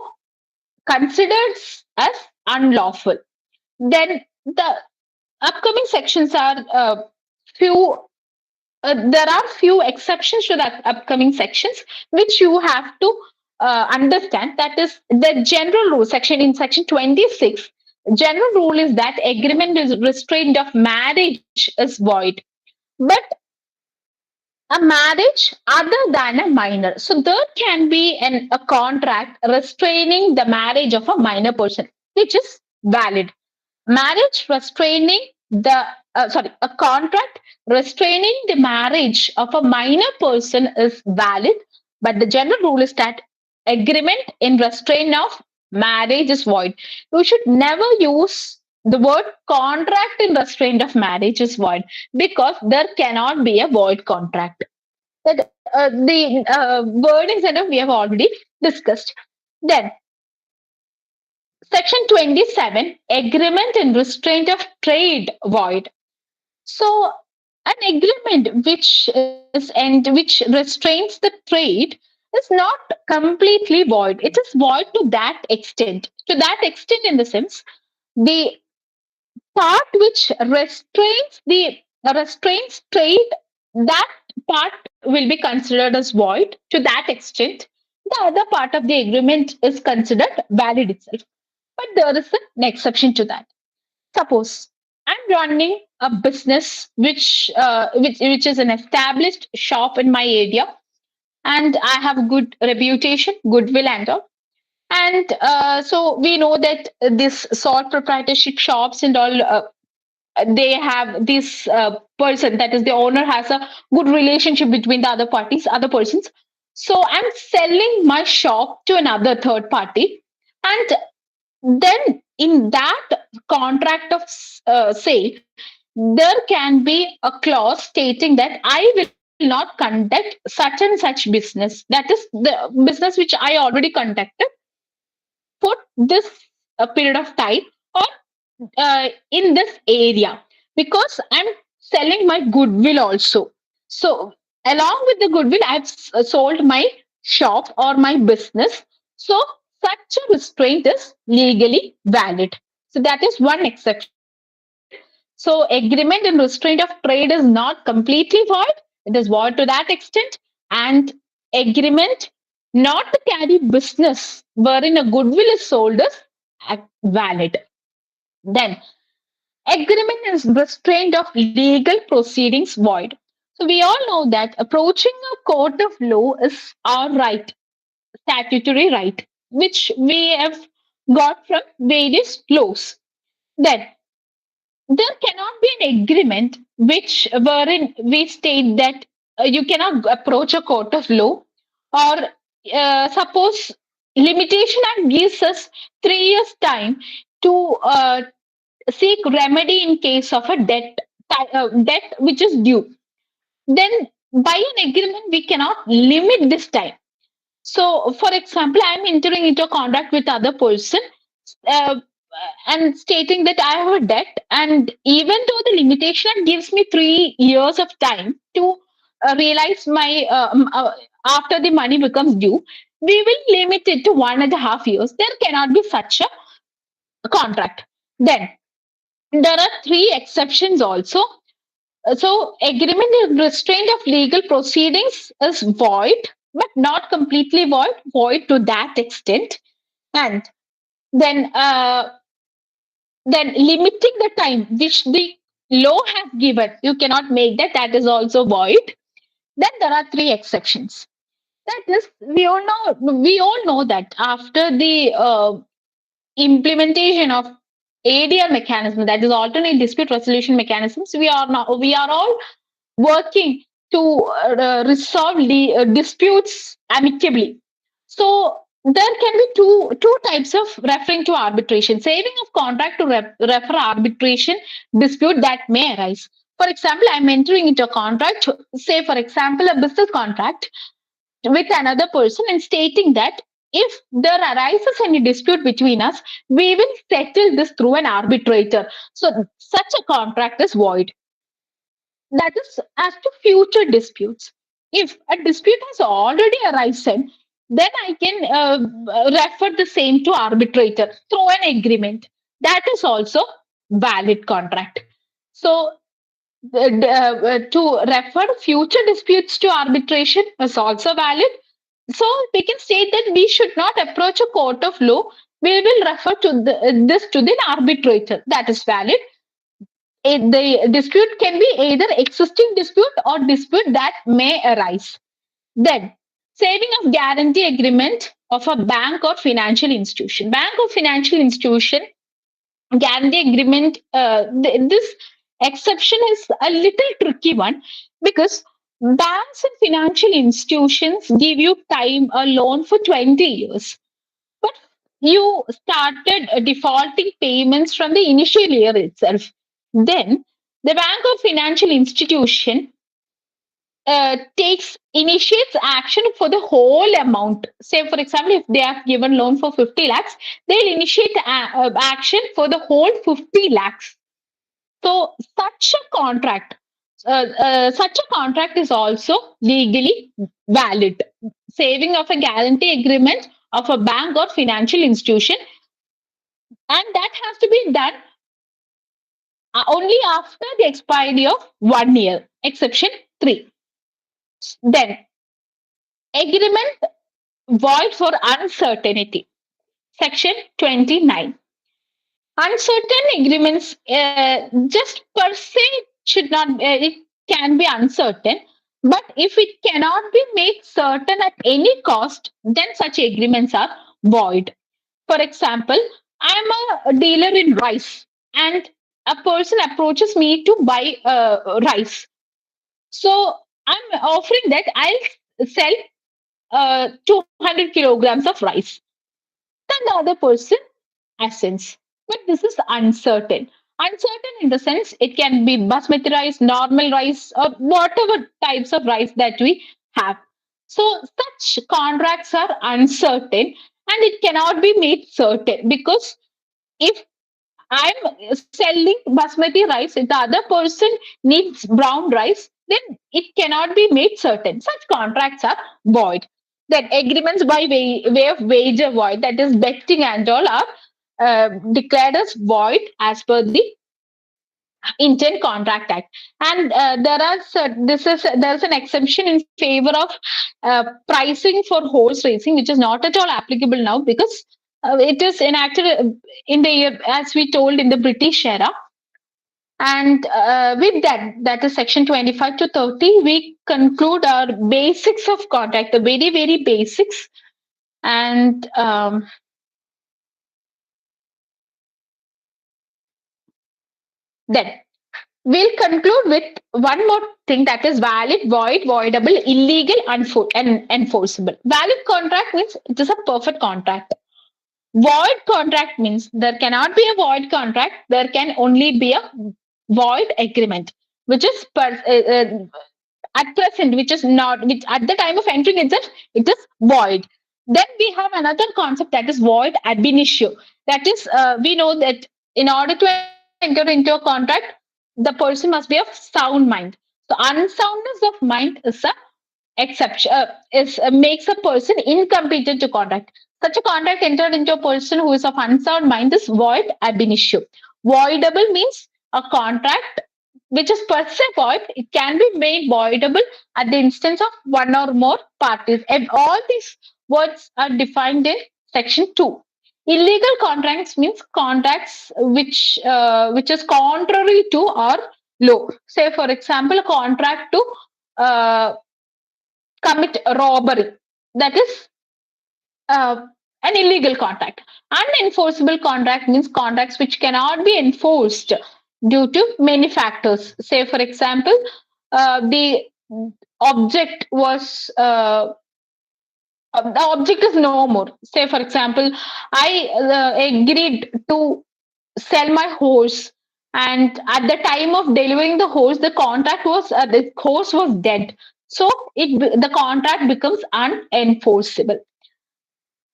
considers as unlawful. Then the upcoming sections are few there are few exceptions to the upcoming sections which you have to understand. That is the general rule section in section 26. General rule is that agreement is restraint of marriage is void, but a marriage other than a minor. So there can be a contract restraining the marriage of a minor person, which is valid. Marriage restraining the a contract restraining the marriage of a minor person is valid, but the general rule is that agreement in restraint of marriage is void. You should never use the word contract in restraint of marriage is void, because there cannot be a void contract. That the wording setup we have already discussed. Then Section 27, agreement and restraint of trade void. So, an agreement which restrains the trade is not completely void. It is void to that extent. To that extent, in the sense, the part which restrains trade, that part will be considered as void to that extent. The other part of the agreement is considered valid itself. But there is an exception to that. Suppose I'm running a business which is an established shop in my area, and I have good reputation, goodwill, and all. And so we know that this sole proprietorship shops and all, they have this person, that is the owner, has a good relationship between the other persons. So I'm selling my shop to another third party, and then in that contract of sale, there can be a clause stating that I will not conduct such and such business. That is the business which I already conducted for this period of time, or in this area, because I'm selling my goodwill also. So, along with the goodwill, I've sold my shop or my business. So, such a restraint is legally valid. So, that is one exception. So, agreement and restraint of trade is not completely void, it is void to that extent. And agreement not to carry business wherein a goodwill is sold is valid. Then agreement is restraint of legal proceedings void. So we all know that approaching a court of law is our right, statutory right, which we have got from various laws. Then there cannot be an agreement which wherein we state that you cannot approach a court of law, or suppose limitation act gives us 3 years time to seek remedy in case of a debt which is due. Then by an agreement we cannot limit this time. So for example, I am entering into a contract with other person, uh, and stating that I have a debt, and even though the limitation gives me 3 years of time to realize my after the money becomes due, we will limit it to 1.5 years. There cannot be such a contract. Then there are three exceptions also. So, agreement and restraint of legal proceedings is void, but not completely void, void to that extent. And then, then limiting the time which the law has given, you cannot make that. That is also void. Then there are three exceptions. That is, we all know that after the implementation of ADR mechanism, that is alternate dispute resolution mechanisms, we are all working to resolve the disputes amicably. So there can be two types of referring to arbitration: saving of contract to refer arbitration dispute that may arise. For example, I'm entering into a contract, say for example a business contract. with another person and stating that if there arises any dispute between us, we will settle this through an arbitrator. So such a contract is void. That is as to future disputes. If a dispute has already arisen, then I can refer the same to arbitrator through an agreement. That is also valid contract. So to refer future disputes to arbitration is also valid. So we can state that we should not approach a court of law. We will refer to this to the arbitrator. That is valid. The dispute can be either existing dispute or dispute that may arise. Then, saving of guarantee agreement of a bank or financial institution. Bank or financial institution guarantee agreement. This exception is a little tricky one because banks and financial institutions give you time a loan for 20 years, but you started defaulting payments from the initial year itself. Then the bank or financial institution initiates action for the whole amount. Say, for example, if they have given loan for 50 lakhs, they'll initiate action for the whole 50 lakhs. So such a contract is also legally valid. Saving of a guarantee agreement of a bank or financial institution, and that has to be done only after the expiry of 1 year. Exception 3. Then agreement void for uncertainty. Section 29. Uncertain agreements just per se should not, it can be uncertain, but if it cannot be made certain at any cost, then such agreements are void. For example, I'm a dealer in rice and a person approaches me to buy rice. So I'm offering that I'll sell 200 kilograms of rice. Then the other person assents. But this is uncertain. Uncertain in the sense it can be basmati rice, normal rice, or whatever types of rice that we have. So such contracts are uncertain and it cannot be made certain because if I'm selling basmati rice, if the other person needs brown rice, then it cannot be made certain. Such contracts are void. Then agreements by way of wager void, that is betting and all, are declared as void as per the Indian Contract Act. And there's an exception in favor of pricing for horse racing, which is not at all applicable now because it is enacted in the year, as we told, in the British era. And with that, that is section 25 to 30, we conclude our basics of contract, the very, very basics. And then we'll conclude with one more thing, that is valid, void, voidable, illegal, and enforceable. Valid contract means it is a perfect contract. Void contract means there cannot be a void contract. There can only be a void agreement, which is at present, which is not, which at the time of entering itself, it is void. Then we have another concept, that is void ab initio. That is, we know that in order to enter into a contract, the person must be of sound mind. So unsoundness of mind is a exception, makes a person incompetent to contract. Such a contract entered into a person who is of unsound mind is void ab initio. Voidable means a contract which is per se void. It can be made voidable at the instance of one or more parties. And all these words are defined in section 2. Illegal contracts means contracts which is contrary to our law. Say, for example, a contract to commit robbery. That is an illegal contract. Unenforceable contract means contracts which cannot be enforced due to many factors. Say, for example, the object was the object is no more. Say, for example, I agreed to sell my horse, and at the time of delivering the horse, the horse was dead. So the contract becomes unenforceable.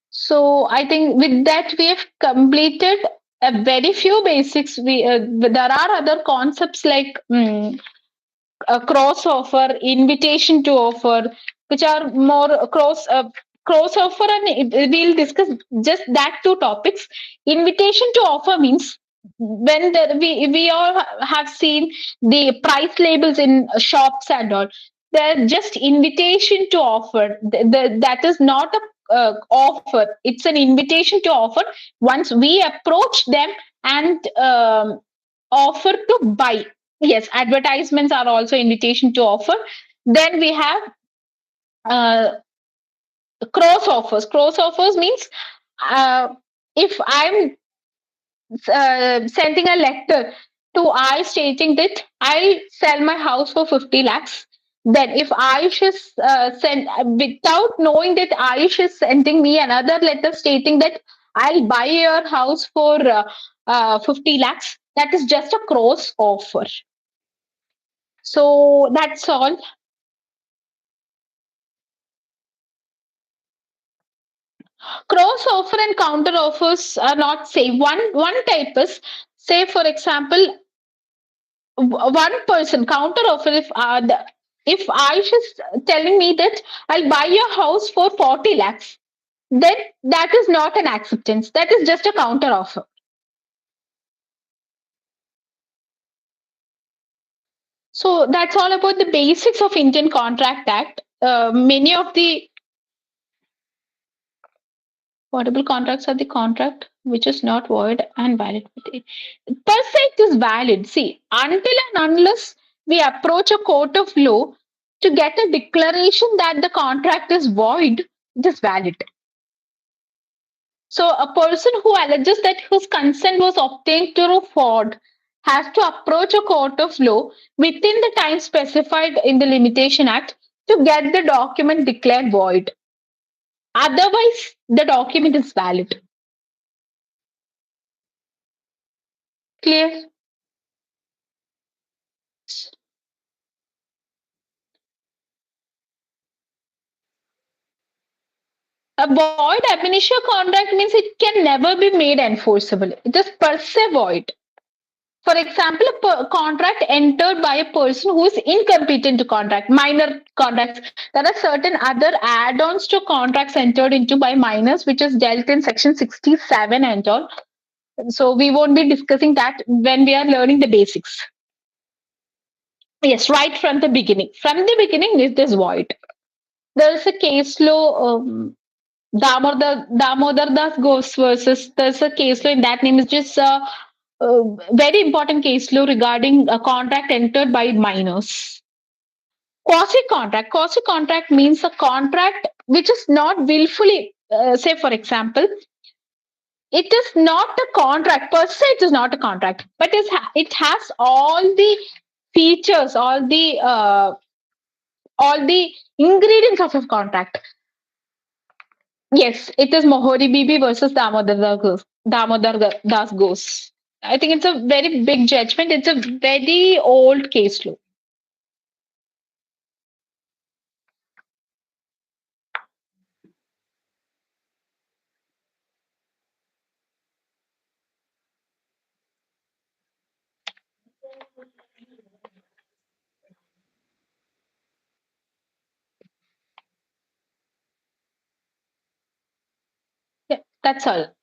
So I think with that we have completed a very few basics. There are other concepts like a cross offer, invitation to offer, which are more cross offer, and we'll discuss just that two topics. Invitation to offer means when we all have seen the price labels in shops and all. They're just invitation to offer. That is not a offer. It's an invitation to offer. Once we approach them and offer to buy. Yes, advertisements are also invitation to offer. Then we have uh, cross offers. Cross offers means uh, if I'm sending a letter to I stating that I'll sell my house for 50 lakhs. Then, if Ayush is send without knowing that Ayush is sending me another letter stating that I'll buy your house for 50 lakhs, that is just a cross offer. So that's all. Cross offer and counter offers are not same. One type is, say for example, one person counter offer. If Aish is telling me that I'll buy your house for 40 lakhs, then that is not an acceptance. That is just a counter offer. So that's all about the basics of Indian Contract Act. Many of the voidable contracts are the contract which is not void and valid. Per se, it is valid. See, until and unless we approach a court of law to get a declaration that the contract is void, it is valid. So, a person who alleges that his consent was obtained through fraud has to approach a court of law within the time specified in the Limitation Act to get the document declared void. Otherwise, the document is valid. Clear? A void ab initio contract means it can never be made enforceable. It is per se void. For example, contract entered by a person who is incompetent to contract, minor contracts. There are certain other add ons to contracts entered into by minors, which is dealt in section 67 and all. So we won't be discussing that when we are learning the basics. Yes, right from the beginning. From the beginning, it is void. There is a case law. Damodar Das Ghosh versus, there's a case law in that name is just a very important case law regarding a contract entered by minors. Quasi contract. Quasi contract means a contract which is not willfully, say for example, it is not a contract per se. It is not a contract, but it has all the features, all the ingredients of a contract. Yes, it is Mohori Bibi versus Damodar Das Ghosh. I think it's a very big judgment. It's a very old case law. Yeah, that's all.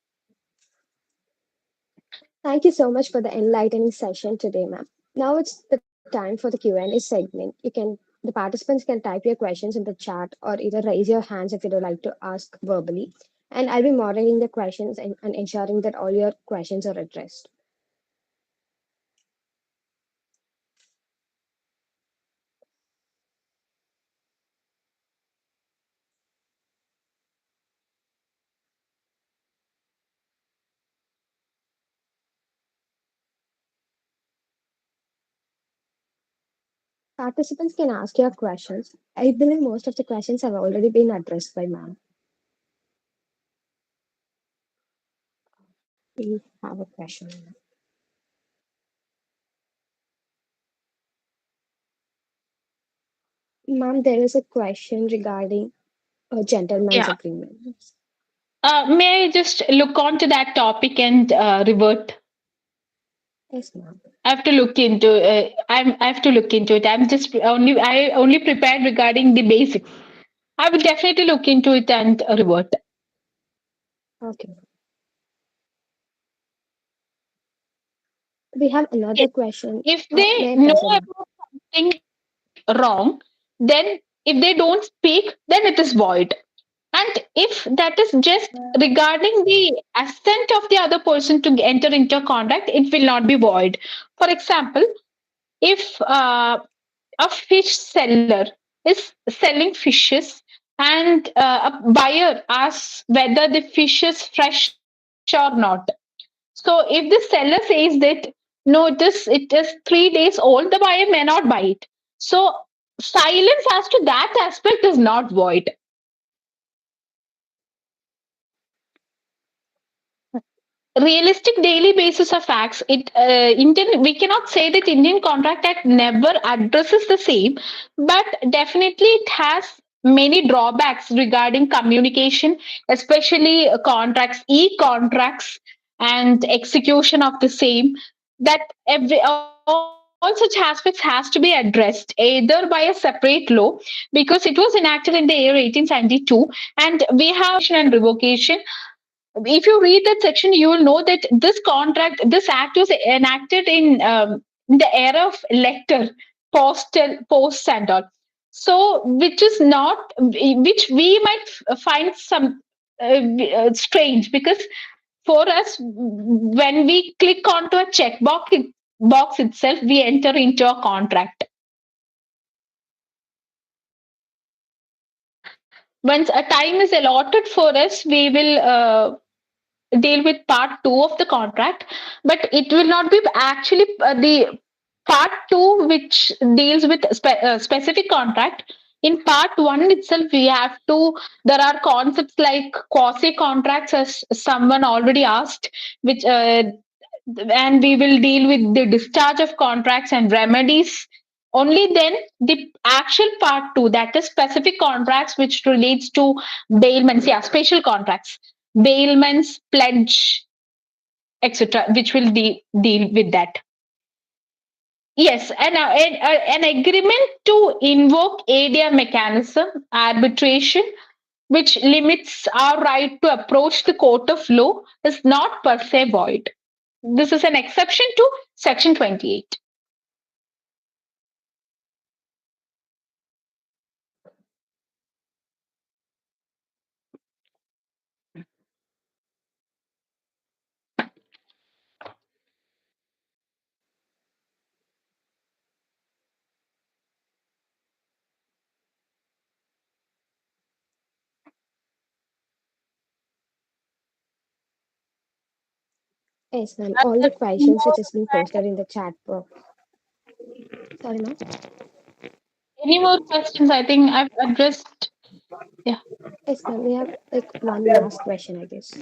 Thank you so much for the enlightening session today, ma'am. Now it's the time for the Q&A segment. The participants can type your questions in the chat or either raise your hands if you'd like to ask verbally. And I'll be moderating the questions and ensuring that all your questions are addressed. Participants can ask your questions. I believe most of the questions have already been addressed by ma'am. We have a question. Ma'am, there is a question regarding a gentleman's Yeah. agreement. May I just look on to that topic and revert? Yes, ma'am. I have to look into. I have to look into it. I only prepared regarding the basics. I will definitely look into it and revert. Okay. We have another Yes. question. If May they I know proceed, ma'am? about something wrong, then if they don't speak, then it is void. And if that is just regarding the assent of the other person to enter into a contract, it will not be void. For example, if a fish seller is selling fishes and a buyer asks whether the fish is fresh or not. So if the seller says that no, it is 3 days old, the buyer may not buy it. So silence as to that aspect is not void. Realistic daily basis of facts, it Indian, we cannot say that Indian Contract Act never addresses the same, but definitely it has many drawbacks regarding communication, especially contracts, e-contracts, and execution of the same. That all such aspects has to be addressed either by a separate law, because it was enacted in the year 1872, and we have and revocation. If you read that section, you will know that this act was enacted in the era of letter, posts and all. So, which we might find some strange, because for us, when we click onto a box itself, we enter into a contract. Once a time is allotted for us, we will deal with part two of the contract, but it will not be actually the part two which deals with specific contract. In part one itself, we have to, there are concepts like quasi contracts, as someone already asked, which and we will deal with the discharge of contracts and remedies. Only then the actual part two, that is specific contracts, which relates to bailments, yeah, special contracts, bailments, pledge, etc., which will deal with that. Yes, an agreement to invoke ADR mechanism, arbitration, which limits our right to approach the court of law, is not per se void. This is an exception to Section 28. Yes, ma'am. All the questions which has been posted in the chat box. Sorry, ma'am. Any more questions? I think I've addressed. Yeah. Yes, ma'am. We have like one last question, I guess.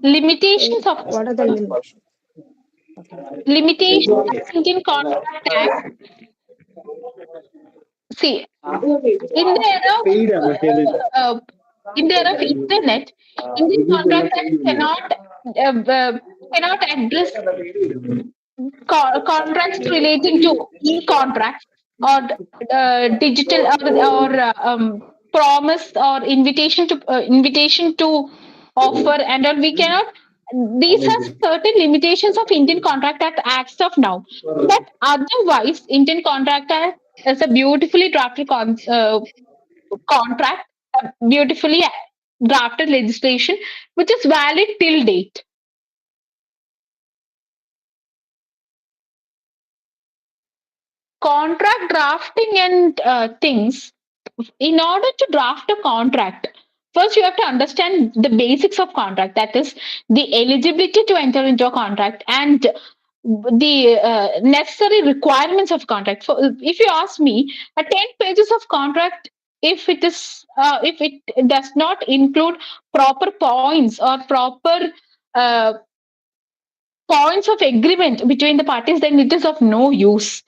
Limitations of What are the limitations? Okay. limitations of Indian Contract Act. See, in the era of in the era of internet, Indian Contract Act cannot address contracts relating to e-contracts or digital or promise or invitation to offer and all. We cannot. These are certain limitations of Indian Contract Act acts of now. But otherwise, Indian Contract Act is a beautifully drafted contract, beautifully drafted legislation, which is valid till date. Contract drafting and things. In order to draft a contract, first you have to understand the basics of contract, that is the eligibility to enter into a contract and the necessary requirements of contract. For if you ask me, a 10 pages of contract, if it does not include proper points or proper uh, points of agreement between the parties, then it is of no use.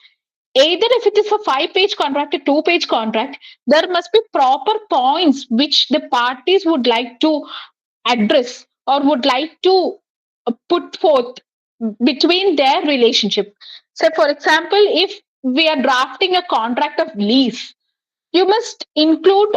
either if it is a 5-page contract, a 2-page contract, there must be proper points which the parties would like to address or would like to put forth between their relationship. So, for example, if we are drafting a contract of lease, you must include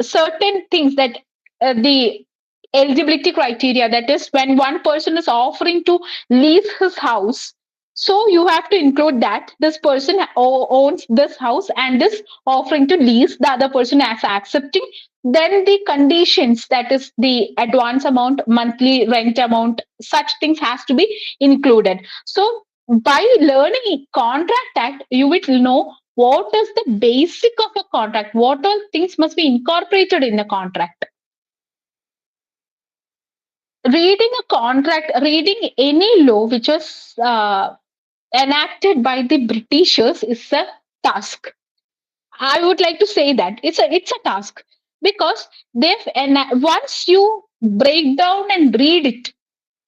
certain things that the eligibility criteria, that is when one person is offering to lease his house, so you have to include that this person owns this house and is offering to lease, the other person as accepting, then the conditions, that is the advance amount, monthly rent amount, such things has to be included. So by learning contract act, you will know what is the basic of a contract, what all things must be incorporated in a contract. Reading a contract, reading any law which was enacted by the Britishers is a task. I would like to say that it's a task, because they've once you break down and read it,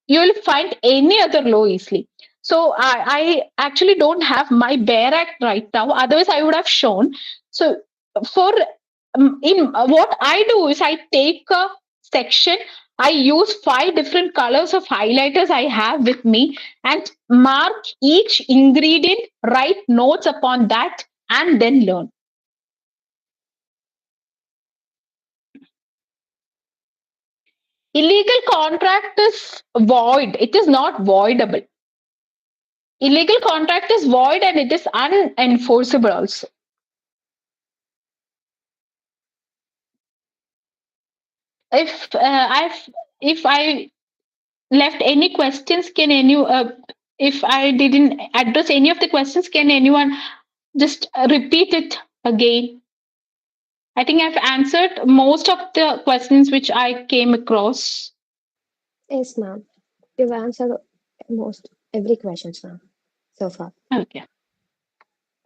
you will find any other law easily. So I actually don't have my Bear Act right now. Otherwise, I would have shown. So for in what I do is I take a section. I use 5 different colors of highlighters I have with me and mark each ingredient, write notes upon that, and then learn. Illegal contract is void. It is not voidable. Illegal contract is void and it is unenforceable also. If if I left any questions, can any if I didn't address any of the questions, can anyone just repeat it again? I think I've answered most of the questions which I came across. Yes, ma'am. You've answered most every question, ma'am, so far. Okay.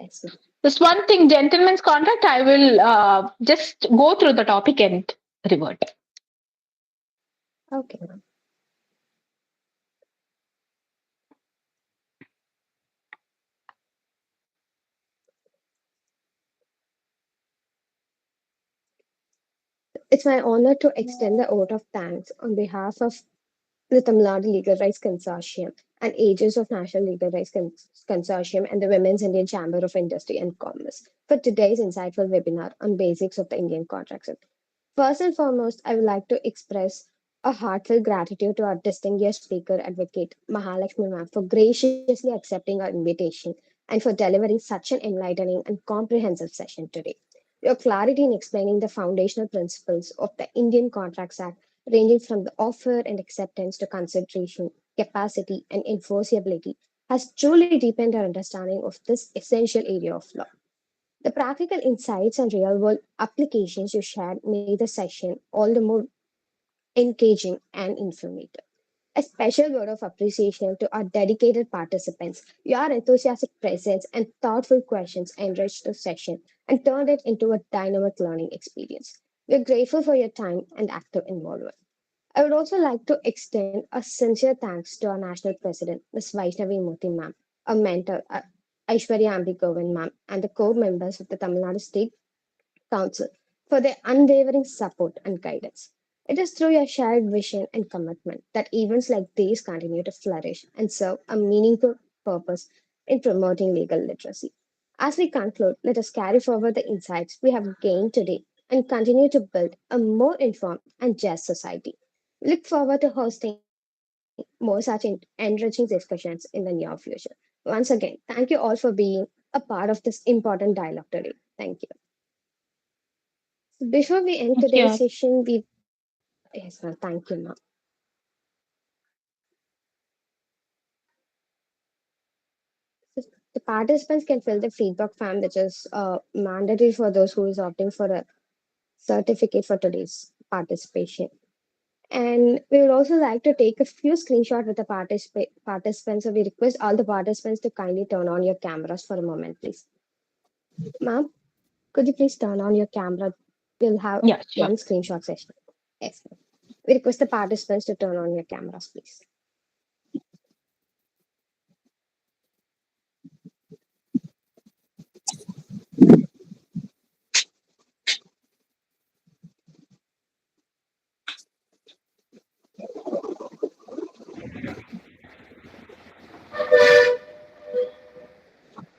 Yes, ma'am. Just one thing, gentleman's contract. I will just go through the topic and revert. Okay, ma'am. It's my honor to extend the vote of thanks on behalf of the Tamil Nadu Legal Rights Consortium and Agents of National Legal Rights Consortium and the Women's Indian Chamber of Industry and Commerce for today's insightful webinar on basics of the Indian Contract Act. First and foremost, I would like to express a heartfelt gratitude to our distinguished speaker, Advocate Mahalakshmi ma'am, for graciously accepting our invitation and for delivering such an enlightening and comprehensive session today. Your clarity in explaining the foundational principles of the Indian Contracts Act, ranging from the offer and acceptance to consideration, capacity, and enforceability, has truly deepened our understanding of this essential area of law. The practical insights and real world applications you shared made the session all the more engaging and informative. A special word of appreciation to our dedicated participants. Your enthusiastic presence and thoughtful questions enriched the session and turned it into a dynamic learning experience. We're grateful for your time and active involvement. I would also like to extend a sincere thanks to our National President, Ms. Vaishnavi Murthy ma'am, our mentor, Aishwarya Ambi Govind ma'am, and the core members of the Tamil Nadu State Council for their unwavering support and guidance. It is through your shared vision and commitment that events like these continue to flourish and serve a meaningful purpose in promoting legal literacy. As we conclude, let us carry forward the insights we have gained today and continue to build a more informed and just society. We look forward to hosting more such enriching discussions in the near future. Once again, thank you all for being a part of this important dialogue today. Thank you. So before we end today's Yeah. session, we yes, ma'am. Thank you, ma'am. So the participants can fill the feedback form, which is mandatory for those who is opting for a certificate for today's participation. And we would also like to take a few screenshots with the participants. So we request all the participants to kindly turn on your cameras for a moment, please. Ma'am, could you please turn on your camera? We'll have Yeah, sure. one screenshot session. Yes, ma'am. We request the participants to turn on your cameras, please.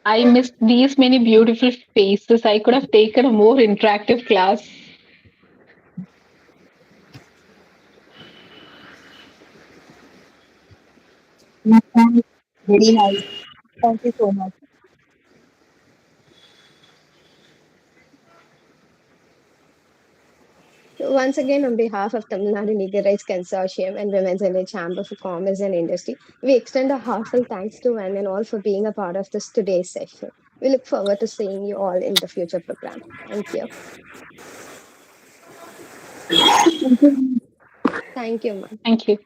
I missed these many beautiful faces. I could have taken a more interactive class. Very nice. Thank you so much. So once again, on behalf of Tamil Nadu Legal Rights Consortium and Women's India Chamber for Commerce and Industry, we extend our heartfelt thanks to one and all for being a part of this today's session. We look forward to seeing you all in the future program. Thank you. Thank you, ma'am. Thank you.